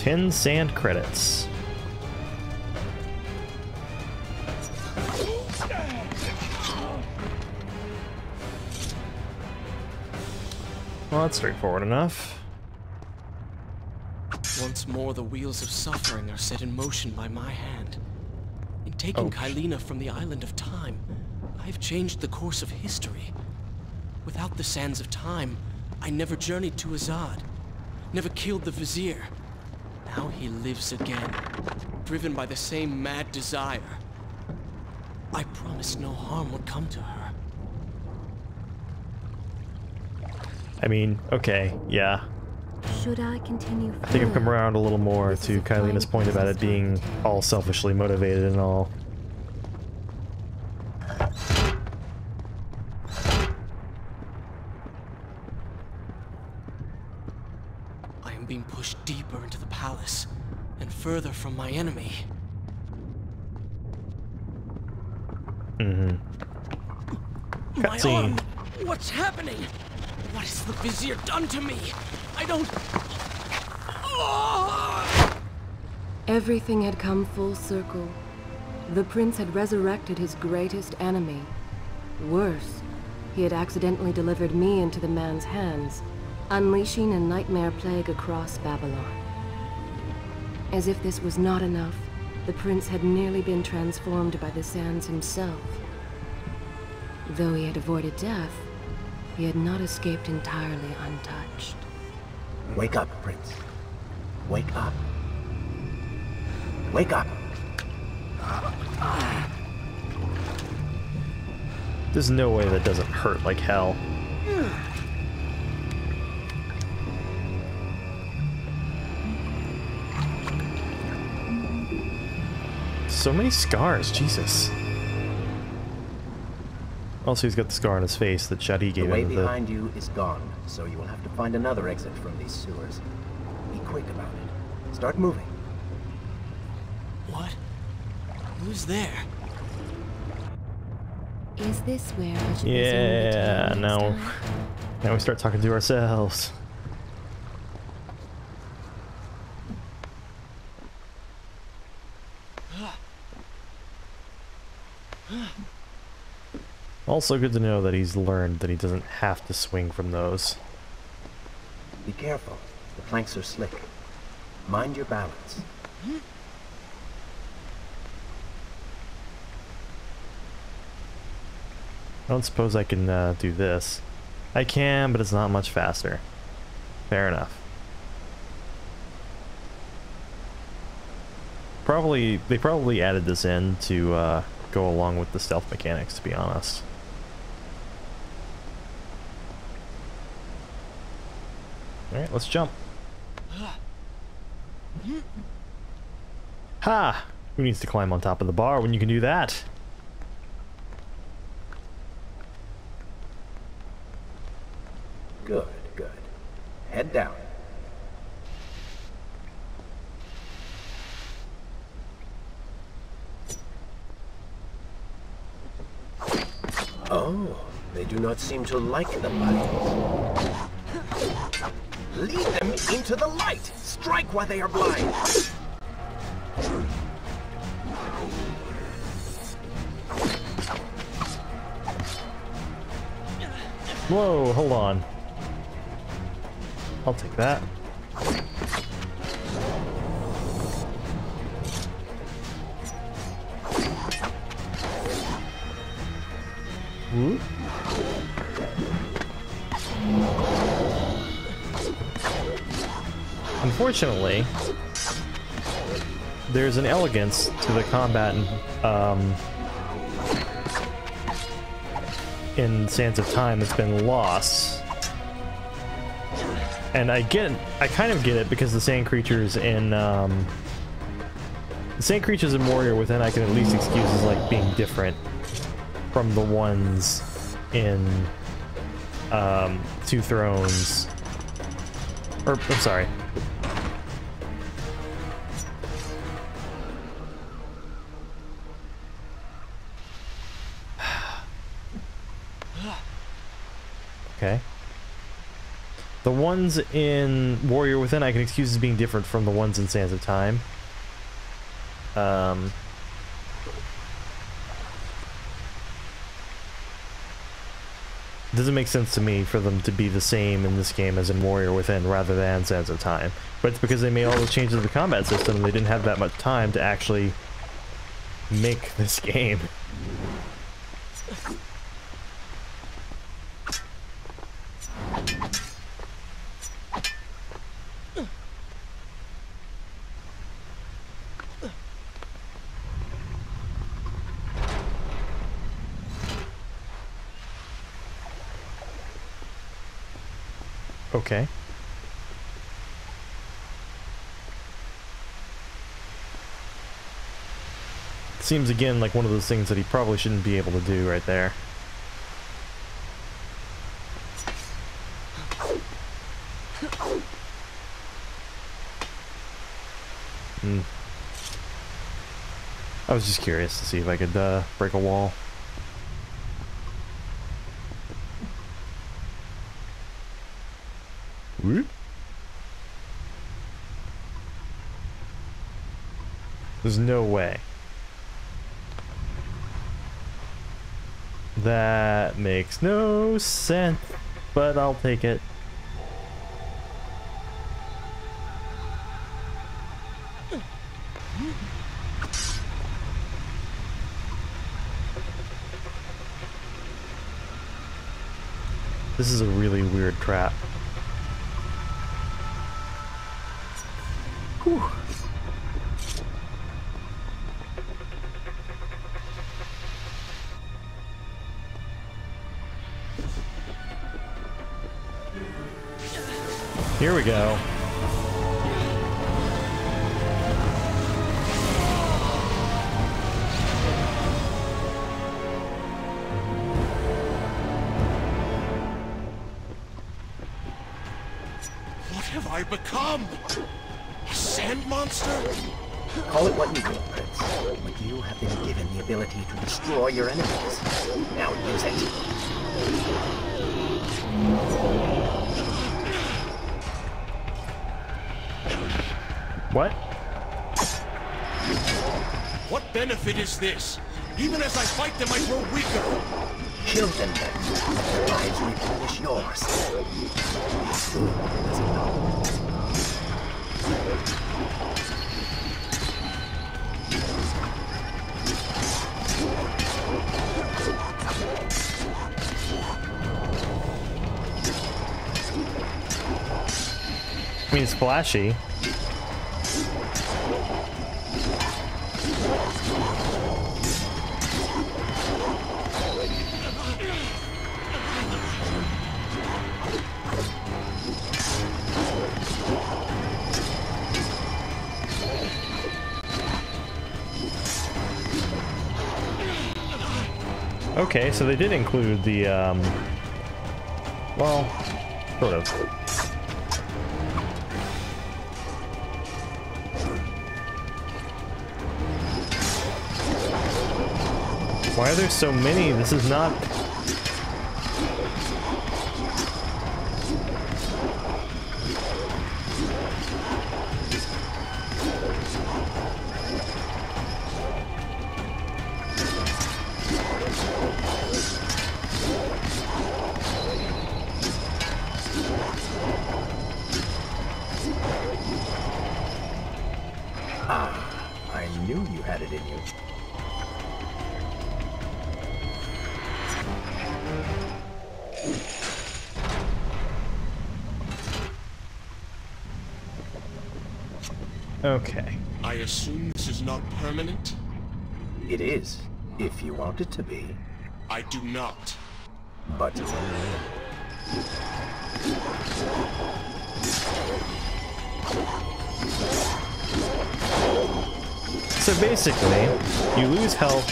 Speaker 3: 10 sand credits. Well, that's straightforward enough.
Speaker 2: Once more, the wheels of suffering are set in motion by my hand. In taking Kylina from the island of time, I have changed the course of history. Without the sands of time, I never journeyed to Azad, never killed the Vizier. Now he lives again, driven by the same mad desire. I promised no harm would come to her.
Speaker 3: I mean, okay, yeah.
Speaker 1: Should I continue?
Speaker 3: I think I've come around a little more to Kylina's point about it being all selfishly motivated and all.
Speaker 2: I am being pushed deeper into the palace and further from my enemy.
Speaker 3: Mm-hmm.
Speaker 2: My arm! What's happening? What has the Vizier done to me? I don't...
Speaker 1: Everything had come full circle. The prince had resurrected his greatest enemy. Worse, he had accidentally delivered me into the man's hands, unleashing a nightmare plague across Babylon. As if this was not enough, the prince had nearly been transformed by the sands himself. Though he had avoided death, he had not escaped entirely untouched.
Speaker 6: Wake up, Prince. Wake up. Wake up!
Speaker 3: There's no way that doesn't hurt like hell. So many scars, Jesus. Also, he's got the scar on his face that Shadi gave him.
Speaker 6: The way behind you is gone, so you will have to find another exit from these sewers. Be quick about it. Start moving.
Speaker 2: What? Who's there?
Speaker 1: Is this where I should
Speaker 3: Yeah, now we start talking to ourselves. Also good to know that he's learned that he doesn't have to swing from those.
Speaker 6: Be careful. The planks are slick. Mind your balance.
Speaker 3: I don't suppose I can do this. I can, but it's not much faster. Fair enough. They probably added this in to go along with the stealth mechanics, to be honest. Alright, let's jump. Ha! Who needs to climb on top of the bar when you can do that?
Speaker 6: Good, good. Head down. Oh, they do not seem to like the light. Lead them into the light! Strike while they are blind!
Speaker 3: Whoa, hold on. I'll take that. Whoop. Unfortunately, there's an elegance to the combat in Sands of Time that's been lost. And I kind of get it, because the sand creatures in Warrior Within I can at least excuse as like being different from the ones in Two Thrones. Or I'm sorry. Okay. The ones in Warrior Within I can excuse as being different from the ones in Sands of Time. Doesn't make sense to me for them to be the same in this game as in Warrior Within rather than Sands of Time. But it's because they made all those changes to the combat system and they didn't have that much time to actually make this game. Okay. Seems again like one of those things that he probably shouldn't be able to do right there. I was just curious to see if I could break a wall. Whoop. There's no way. That makes no sense, but I'll take it. This is a really weird trap. Whew. Here we go.
Speaker 2: What have I become? A sand monster?
Speaker 6: Call it what you will, Prince. But you have been given the ability to destroy your enemies. Now use it.
Speaker 3: What?
Speaker 2: What benefit is this? Even as I fight them, I grow weaker.
Speaker 6: Kill them then. Their lives replenish yours. This fool doesn't know.
Speaker 3: I mean, it's flashy. Okay, so they did include the, well, sort of. Why are there so many? This is not...
Speaker 6: I knew you had it in you.
Speaker 3: Okay.
Speaker 2: I assume this is not permanent?
Speaker 6: It is, if you want it to be.
Speaker 2: I do not.
Speaker 6: But
Speaker 3: So basically, you lose health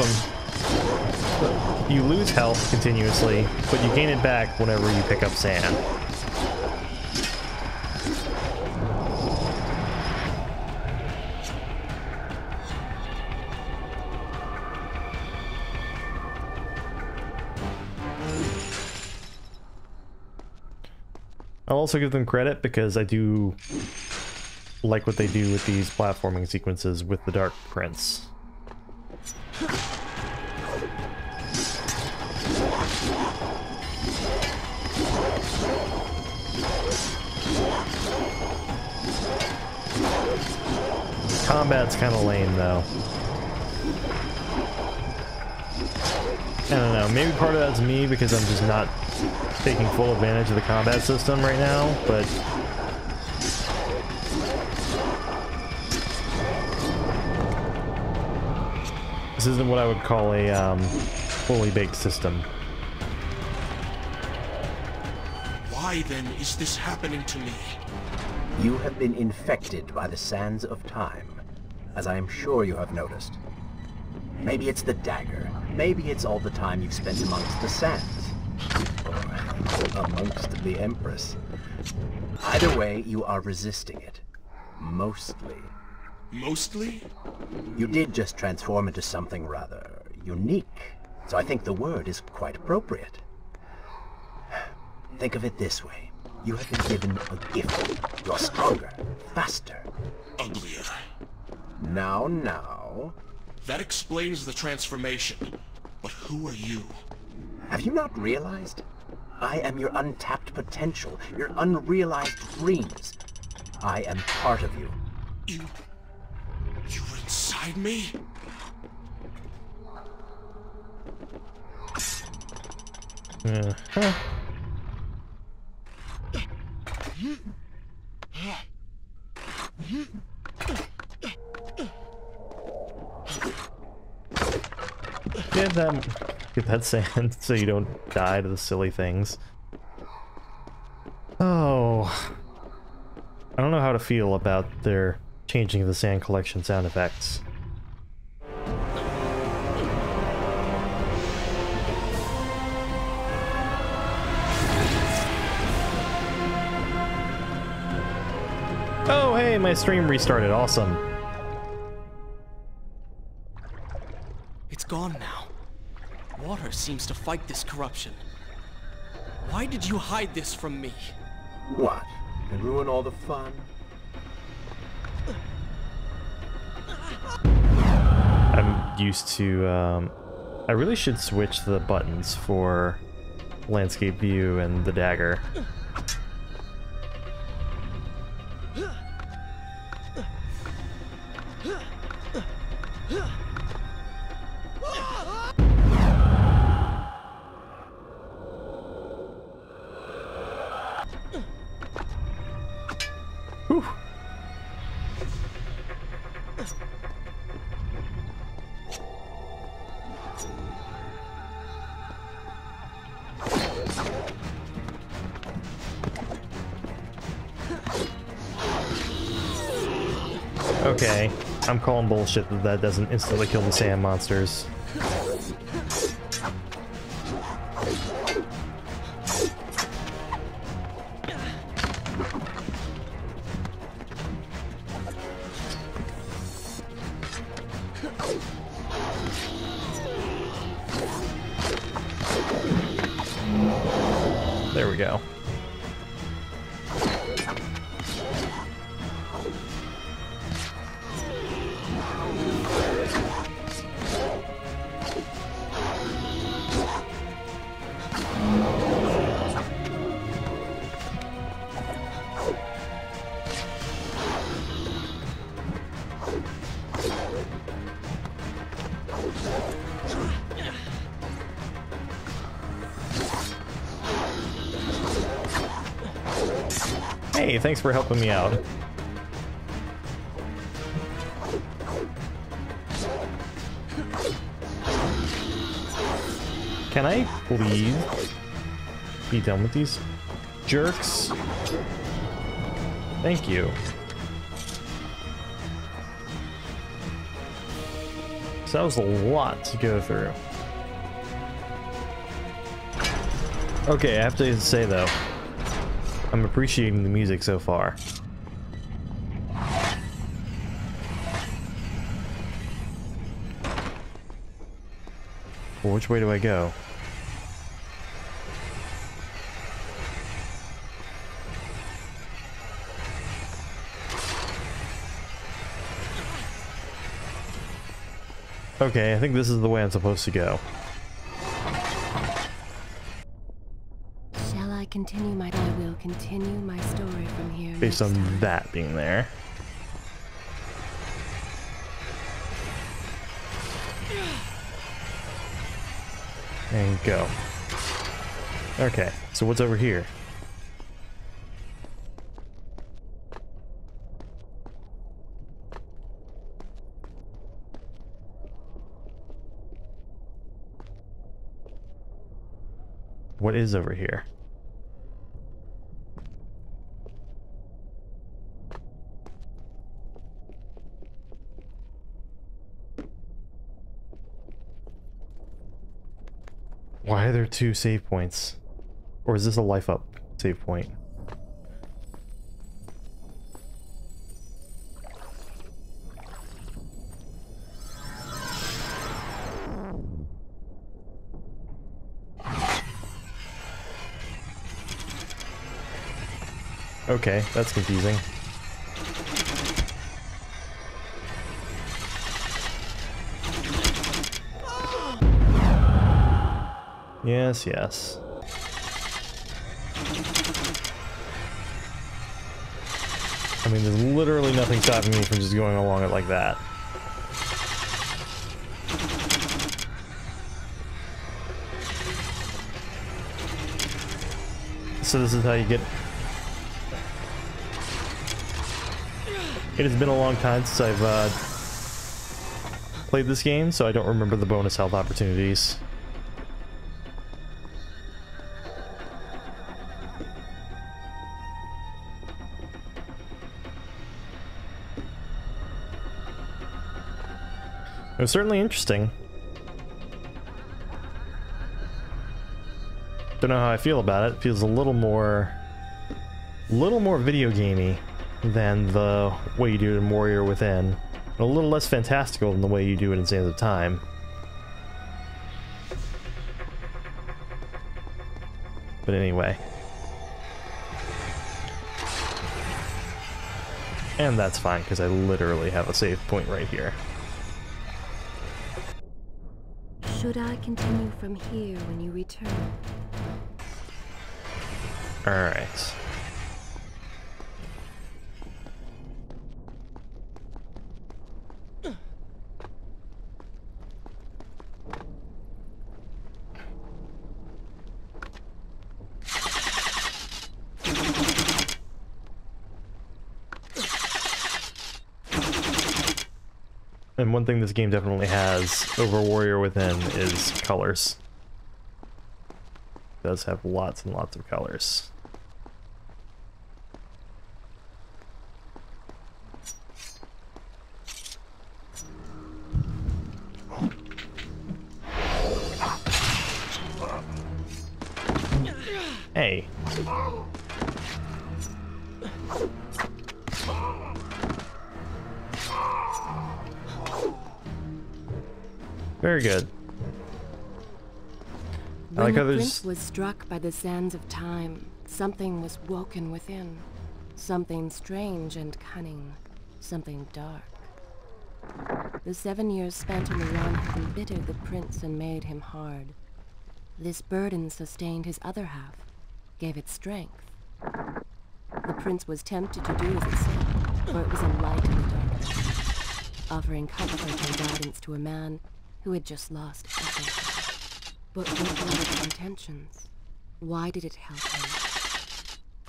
Speaker 3: continuously, but you gain it back whenever you pick up sand. I'll also give them credit because I do like what they do with these platforming sequences with the Dark Prince. Combat's kind of lame though. I don't know, maybe part of that's me because I'm just not taking full advantage of the combat system right now, but this isn't what I would call a fully baked system.
Speaker 2: Why then is this happening to me?
Speaker 6: you have been infected by the sands of time, as I am sure you have noticed. Maybe it's the dagger. Maybe it's all the time you've spent amongst the sands. Or amongst the Empress. Either way, you are resisting it. Mostly.
Speaker 2: Mostly?
Speaker 6: You did just transform into something rather unique, so I think the word is quite appropriate. Think of it this way. You have been given a gift. You're stronger, faster.
Speaker 2: Uglier.
Speaker 6: Now.
Speaker 2: That explains the transformation. But who are you?
Speaker 6: Have you not realized? I am your untapped potential, your unrealized dreams. I am part of you.
Speaker 2: You're inside me?
Speaker 3: Huh. Get that sand so you don't die to the silly things. Oh. I don't know how to feel about their changing the sand collection sound effects. Oh, hey, my stream restarted. Awesome.
Speaker 2: It's gone now. Water seems to fight this corruption. Why did you hide this from me?
Speaker 6: What? And ruin all the fun?
Speaker 3: I'm used to, I really should switch the buttons for landscape view and the dagger. Whew. Okay, I'm calling bullshit that that doesn't instantly kill the sand monsters. There we go. Hey, thanks for helping me out. Can I please be done with these jerks? Thank you. So that was a lot to go through. Okay, I have to say though, I'm appreciating the music so far. Well, which way do I go? Okay, I think this is the way I'm supposed to go.
Speaker 1: Shall I continue my... I will continue my story from here.
Speaker 3: Based
Speaker 1: next
Speaker 3: on
Speaker 1: time.
Speaker 3: that being there. And go. Okay, so what's over here? What is over here? Why are there two save points? Or is this a life up save point? Okay, that's confusing. Yes, yes. I mean, there's literally nothing stopping me from just going along it like that. So this is how you get... It has been a long time since I've played this game, so I don't remember the bonus health opportunities. It was certainly interesting. Don't know how I feel about it. It feels a little more video gamey than the way you do it in Warrior Within. And a little less fantastical than the way you do it in Sands of Time. But anyway. And that's fine, because I literally have a save point right here.
Speaker 1: Should I continue from here when you return?
Speaker 3: Alright. And one thing this game definitely has over Warrior Within is colors. It does have lots and lots of colors. Hey. Very good. I like how
Speaker 1: When the
Speaker 3: there's...
Speaker 1: prince was struck by the sands of time, something was woken within. Something strange and cunning. Something dark. The 7 years spent in the realm had embittered the prince and made him hard. This burden sustained his other half, gave it strength. The prince was tempted to do as it said, for it was a light in the darkness, offering comfort and guidance to a man who had just lost everything. But what were its intentions? Why did it help him?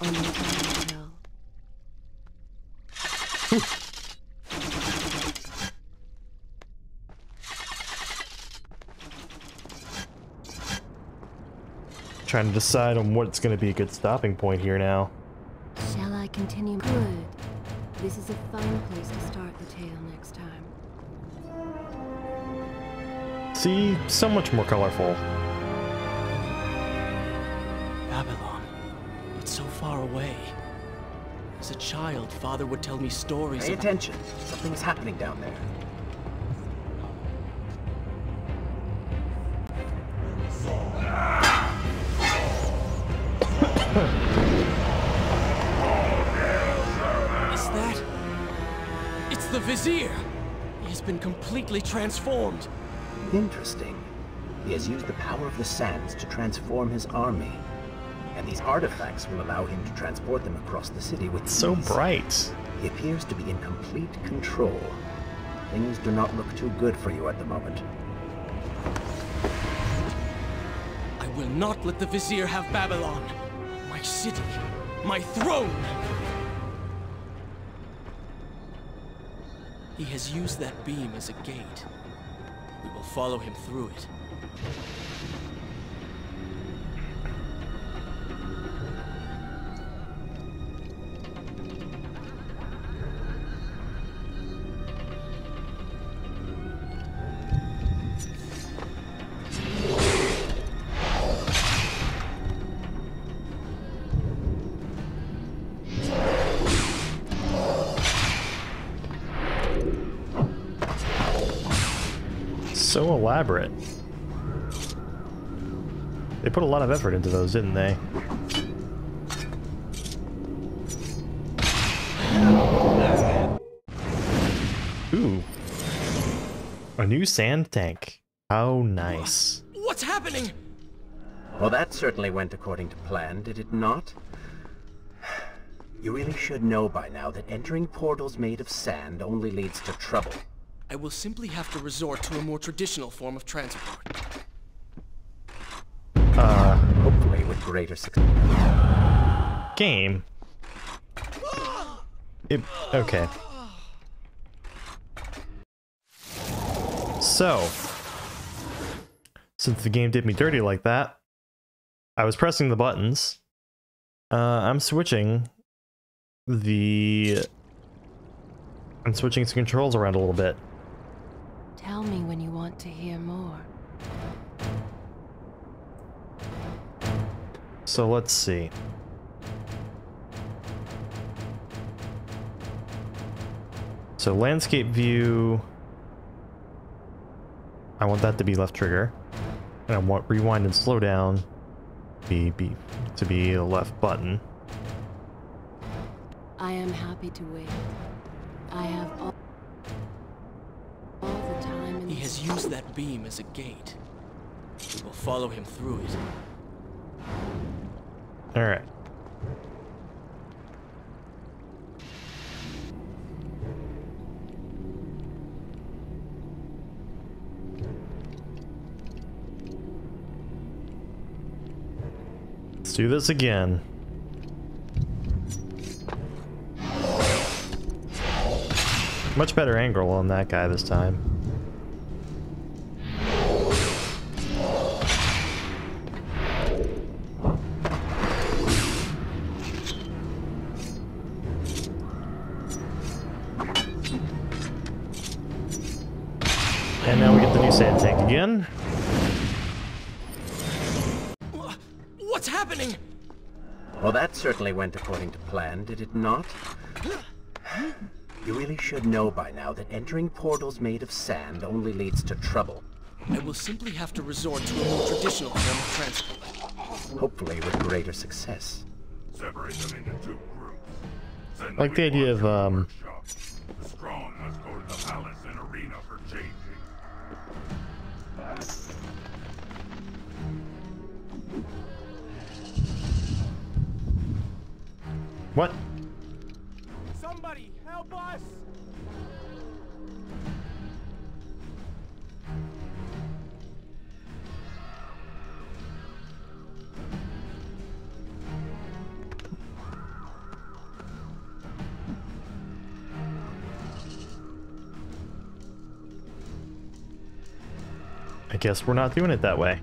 Speaker 1: Only time will tell.
Speaker 3: Trying to decide on what's going to be a good stopping point here now.
Speaker 1: Shall I continue? Good. This is a fine place to start the tale next time.
Speaker 3: See, so much more colorful.
Speaker 2: Babylon, but so far away. As a child, Father would tell me stories
Speaker 6: Pay
Speaker 2: of...
Speaker 6: attention. Something's happening down there.
Speaker 2: Is that... It's the Vizier! He has been completely transformed.
Speaker 6: Interesting. He has used the power of the sands to transform his army. And these artifacts will allow him to transport them across the city with
Speaker 3: So
Speaker 6: ease.
Speaker 3: bright.
Speaker 6: He appears to be in complete control. Things do not look too good for you at the moment.
Speaker 2: I will not let the Vizier have Babylon. My city. My throne! He has used that beam as a gate. We will follow him through it.
Speaker 3: So elaborate. They put a lot of effort into those, didn't they? Ooh. A new sand tank. How nice.
Speaker 2: What's happening?
Speaker 6: Well, that certainly went according to plan, did it not? You really should know by now that entering portals made of sand only leads to trouble.
Speaker 2: I will simply have to resort to a more traditional form of transport.
Speaker 6: Hopefully with greater success.
Speaker 3: Game. Okay. So, since the game did me dirty like that, I was pressing the buttons. I'm switching some controls around a little bit.
Speaker 1: Tell me when you want to hear more.
Speaker 3: So let's see. So landscape view, I want that to be left trigger, and I want rewind and slow down to be a left button.
Speaker 1: I am happy to wait. I have all the time in
Speaker 2: He has used that beam as a gate. We will follow him through it.
Speaker 3: All right. Let's do this again. Much better angle on that guy this time. And now we get the new sand tank again.
Speaker 2: What's happening?
Speaker 6: Well, that certainly went according to plan, did it not? You really should know by now that entering portals made of sand only leads to trouble.
Speaker 2: I will simply have to resort to a more traditional form of transport.
Speaker 6: Hopefully with greater success.
Speaker 7: Separate them into 2 groups. Send
Speaker 3: I like the idea of
Speaker 7: The strong must go to the palace and arena for changing.
Speaker 3: What?
Speaker 8: Somebody help us!
Speaker 3: I guess we're not doing it that way.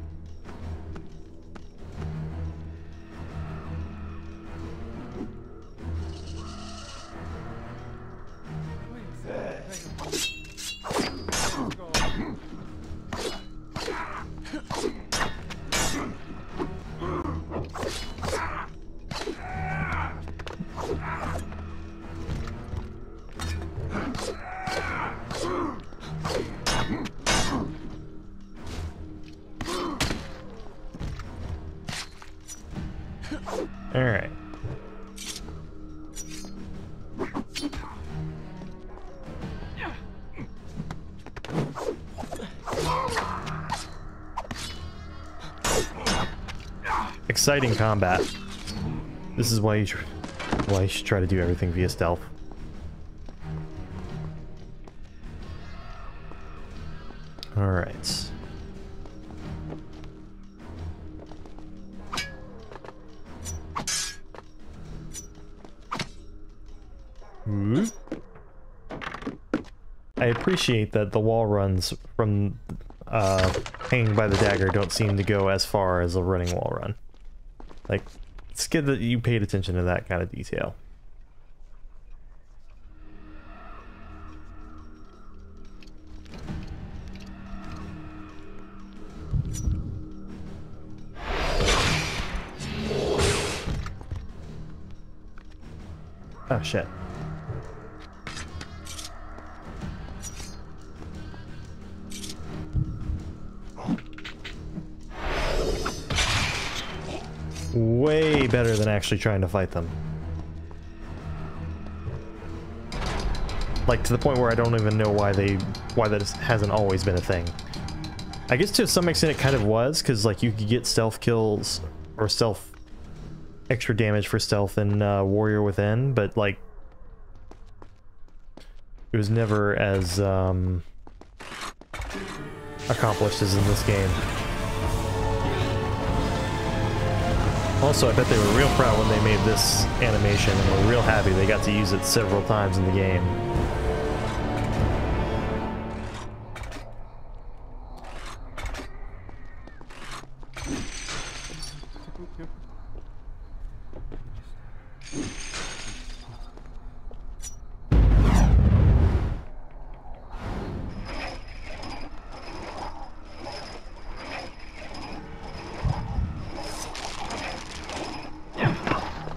Speaker 3: All right. Exciting combat. This is why you should try to do everything via stealth. All right. I appreciate that the wall runs from hanging by the dagger don't seem to go as far as a running wall run. Like, it's good that you paid attention to that kind of detail. Oh shit. Way better than actually trying to fight them. Like, to the point where I don't even know why that hasn't always been a thing. I guess to some extent it kind of was, because like you could get stealth kills or stealth extra damage for stealth in Warrior Within, but like it was never as accomplished as in this game. Also, I bet they were real proud when they made this animation and were real happy they got to use it several times in the game.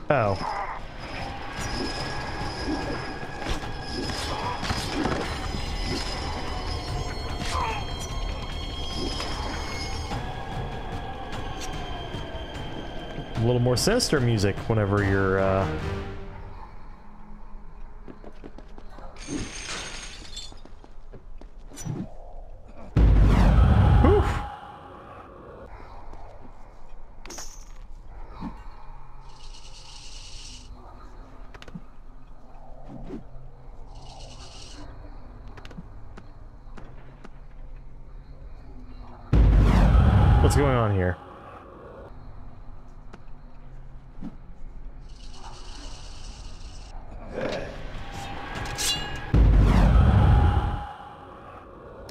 Speaker 3: Oh. A little more sinister music whenever you're, Whew. What's going on here?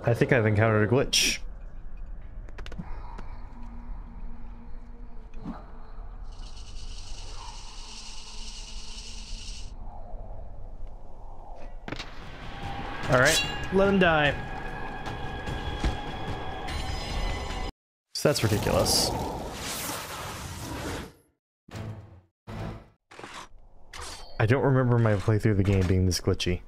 Speaker 3: I think I've encountered a glitch. All right, let him die. So that's ridiculous. I don't remember my playthrough of the game being this glitchy.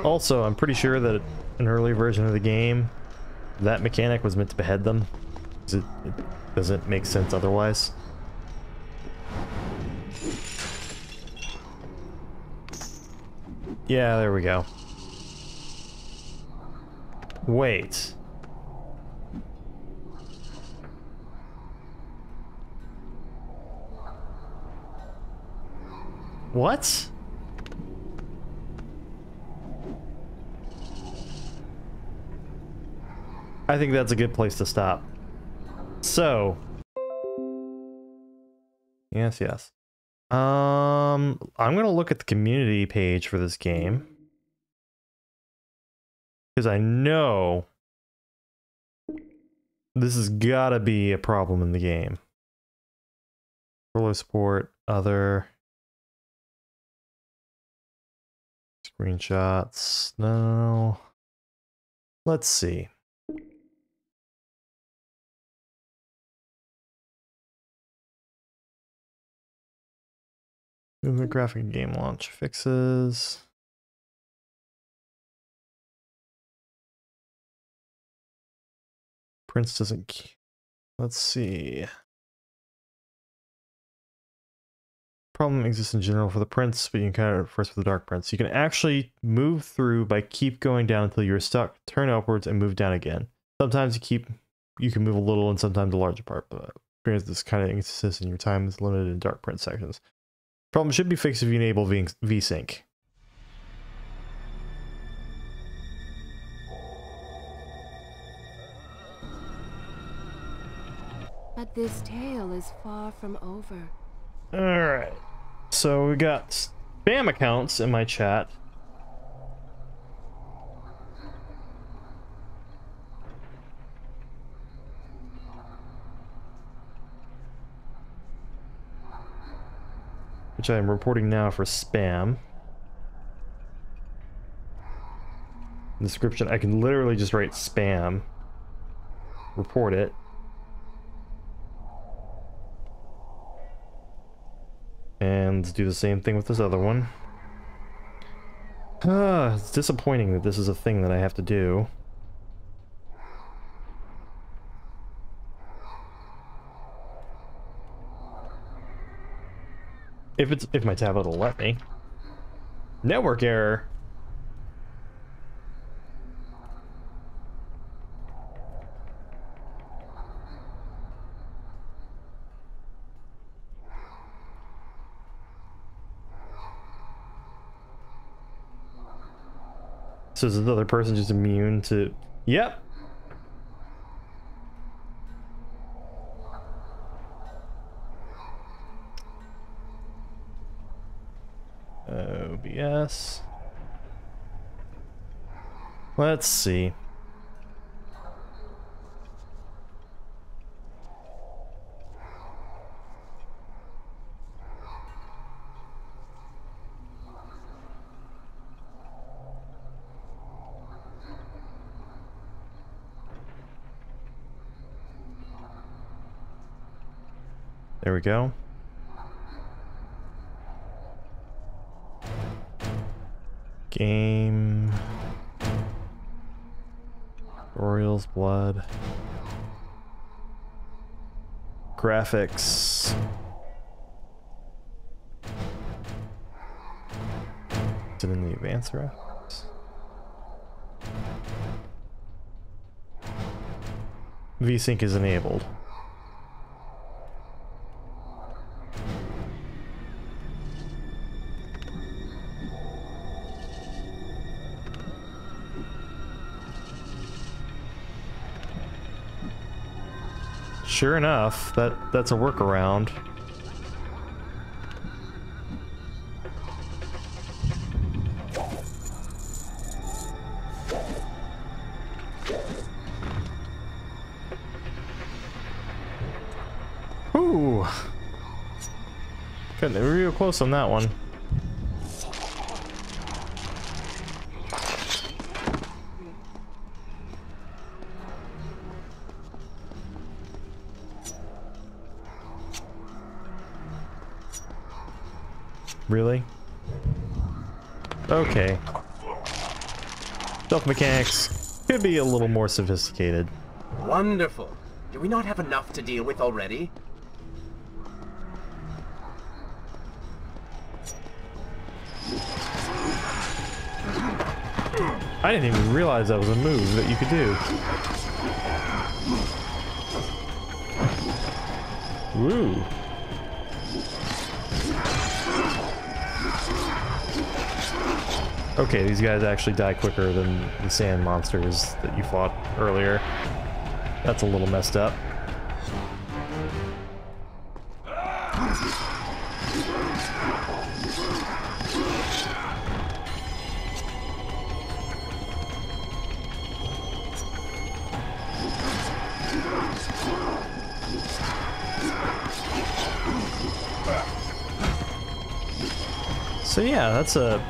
Speaker 3: Also, I'm pretty sure that an early version of the game, that mechanic was meant to behead them. It doesn't make sense otherwise. Yeah, there we go. Wait. What? I think that's a good place to stop. So, yes. I'm gonna look at the community page for this game because I know this has gotta be a problem in the game. Controller support, other screenshots. No. Let's see. Movement graphic and game launch fixes. Prince doesn't. Let's see. Problem exists in general for the Prince, but you can encounter it first with the Dark Prince. You can actually move through by keep going down until you're stuck, turn upwards, and move down again. Sometimes you can move a little, and sometimes a larger part, but experience this kind of inconsistent. Your time is limited in Dark Prince sections. Problem should be fixed if you enable VSync.
Speaker 1: But this tale is far from over.
Speaker 3: Alright. So we got spam accounts in my chat. Which I am reporting now for spam. Description, I can literally just write spam, report it. And do the same thing with this other one. It's disappointing that this is a thing that I have to do. If my tablet will let me. Network error. So is the other person just immune to... Yep. OBS. Let's see. There we go. Game. Royals blood. Graphics. Is it in the advanced graphics? VSync is enabled. Sure enough, that's a workaround. Ooh. Couldn't real close on that one. Really? Okay. Stealth mechanics could be a little more sophisticated.
Speaker 6: Wonderful. Do we not have enough to deal with already?
Speaker 3: I didn't even realize that was a move that you could do. Woo. Okay, these guys actually die quicker than the sand monsters that you fought earlier. That's a little messed up. So yeah, that's a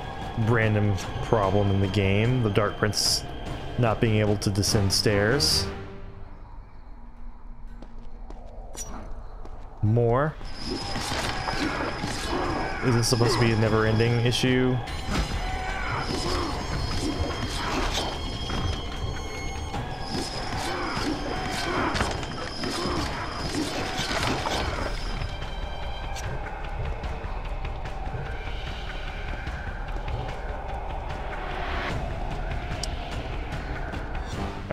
Speaker 3: random problem in the game, the Dark Prince not being able to descend stairs. More. Is this supposed to be a never-ending issue?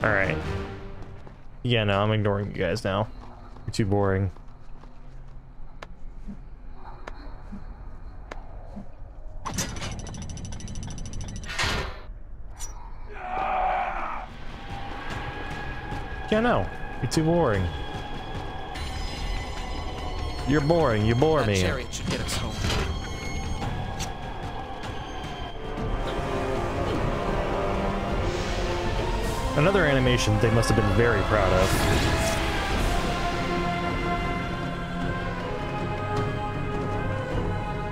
Speaker 3: Alright. Yeah, no, I'm ignoring you guys now. You're too boring. Yeah, no. You're too boring. You're boring. You bore me.
Speaker 2: That chariot should get us home.
Speaker 3: Another animation they must have been very proud of.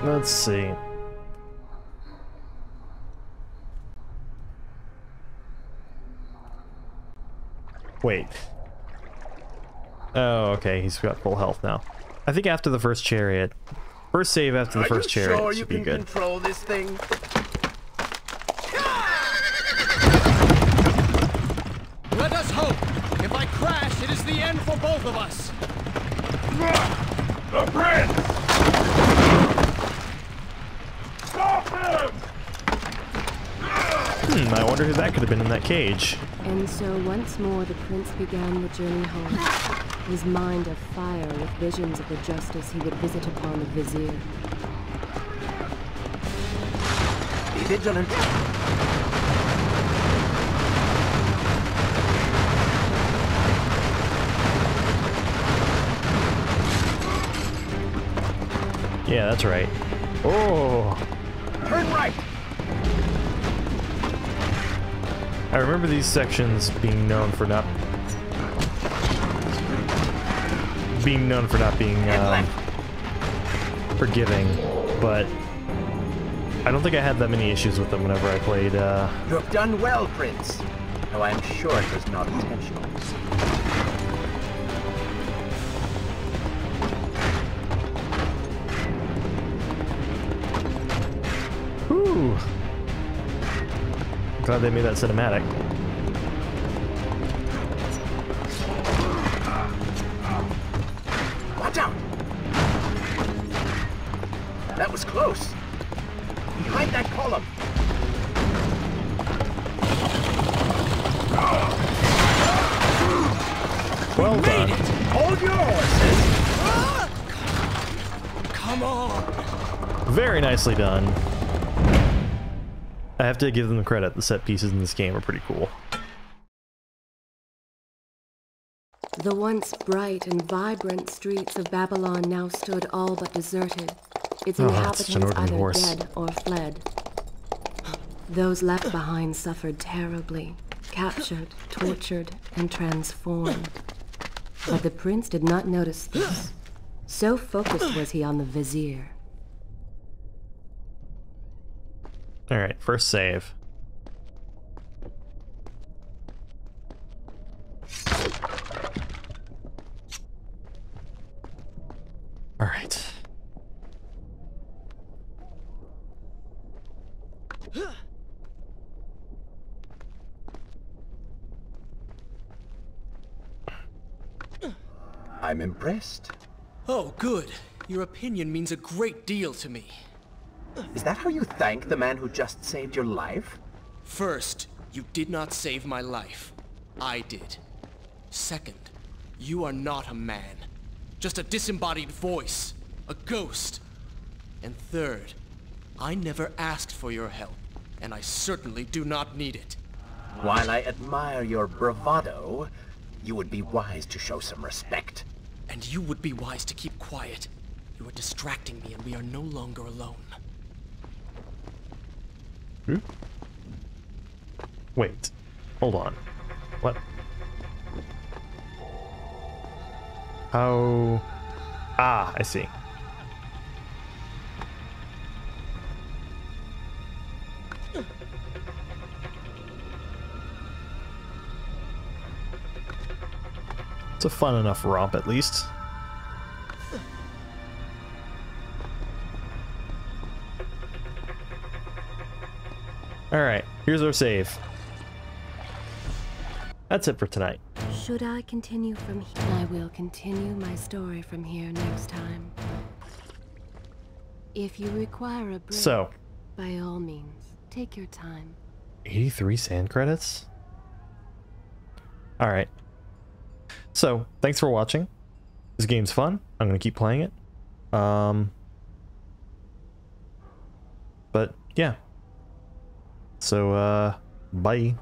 Speaker 3: Let's see. Wait. Oh, okay, he's got full health now. I think after the first chariot. First save after the first chariot
Speaker 6: Are you sure
Speaker 3: should be
Speaker 6: you
Speaker 3: good.
Speaker 6: can control this thing?
Speaker 8: Let us hope. If I crash, it is the end for both of us.
Speaker 7: The prince!
Speaker 3: wonder who that could have been in that cage.
Speaker 1: And so once more the prince began the journey home, his mind afire with visions of the justice he would visit upon the vizier.
Speaker 6: Be vigilant.
Speaker 3: Yeah, that's right. Oh!
Speaker 6: Turn right!
Speaker 3: I remember these sections being known for not being forgiving, but I don't think I had that many issues with them whenever I played.
Speaker 6: You have done well, Prince. Though I am sure it was not intentional.
Speaker 3: Whew. Glad they made that cinematic.
Speaker 6: Watch out! That was close. Behind that column.
Speaker 3: Well done.
Speaker 6: Hold your horses.
Speaker 2: Come on!
Speaker 3: Very nicely done. I have to give them the credit. The set pieces in this game are pretty cool.
Speaker 1: The once bright and vibrant streets of Babylon now stood all but deserted, its
Speaker 3: that's such an
Speaker 1: inhabitants
Speaker 3: ordinary
Speaker 1: either
Speaker 3: horse.
Speaker 1: dead or fled. Those left behind suffered terribly, captured, tortured, and transformed. But the prince did not notice this. So focused was he on the vizier.
Speaker 3: Alright, first save. Alright.
Speaker 6: I'm impressed.
Speaker 2: Oh, good. Your opinion means a great deal to me.
Speaker 6: Is that how you thank the man who just saved your life?
Speaker 2: First, you did not save my life. I did. Second, you are not a man. Just a disembodied voice. A ghost. And third, I never asked for your help, and I certainly do not need it.
Speaker 6: While I admire your bravado, you would be wise to show some respect.
Speaker 2: And you would be wise to keep quiet. You are distracting me, and we are no longer alone.
Speaker 3: Wait. Hold on. What? How... Ah, I see. It's a fun enough romp, at least. Alright, here's our save. That's it for tonight.
Speaker 1: Should I continue from here? I will continue my story from here next time. If you require a break,
Speaker 3: So,
Speaker 1: by all means, take your time.
Speaker 3: 83 sand credits? Alright. So, thanks for watching. This game's fun. I'm going to keep playing it. But, yeah. So, bye.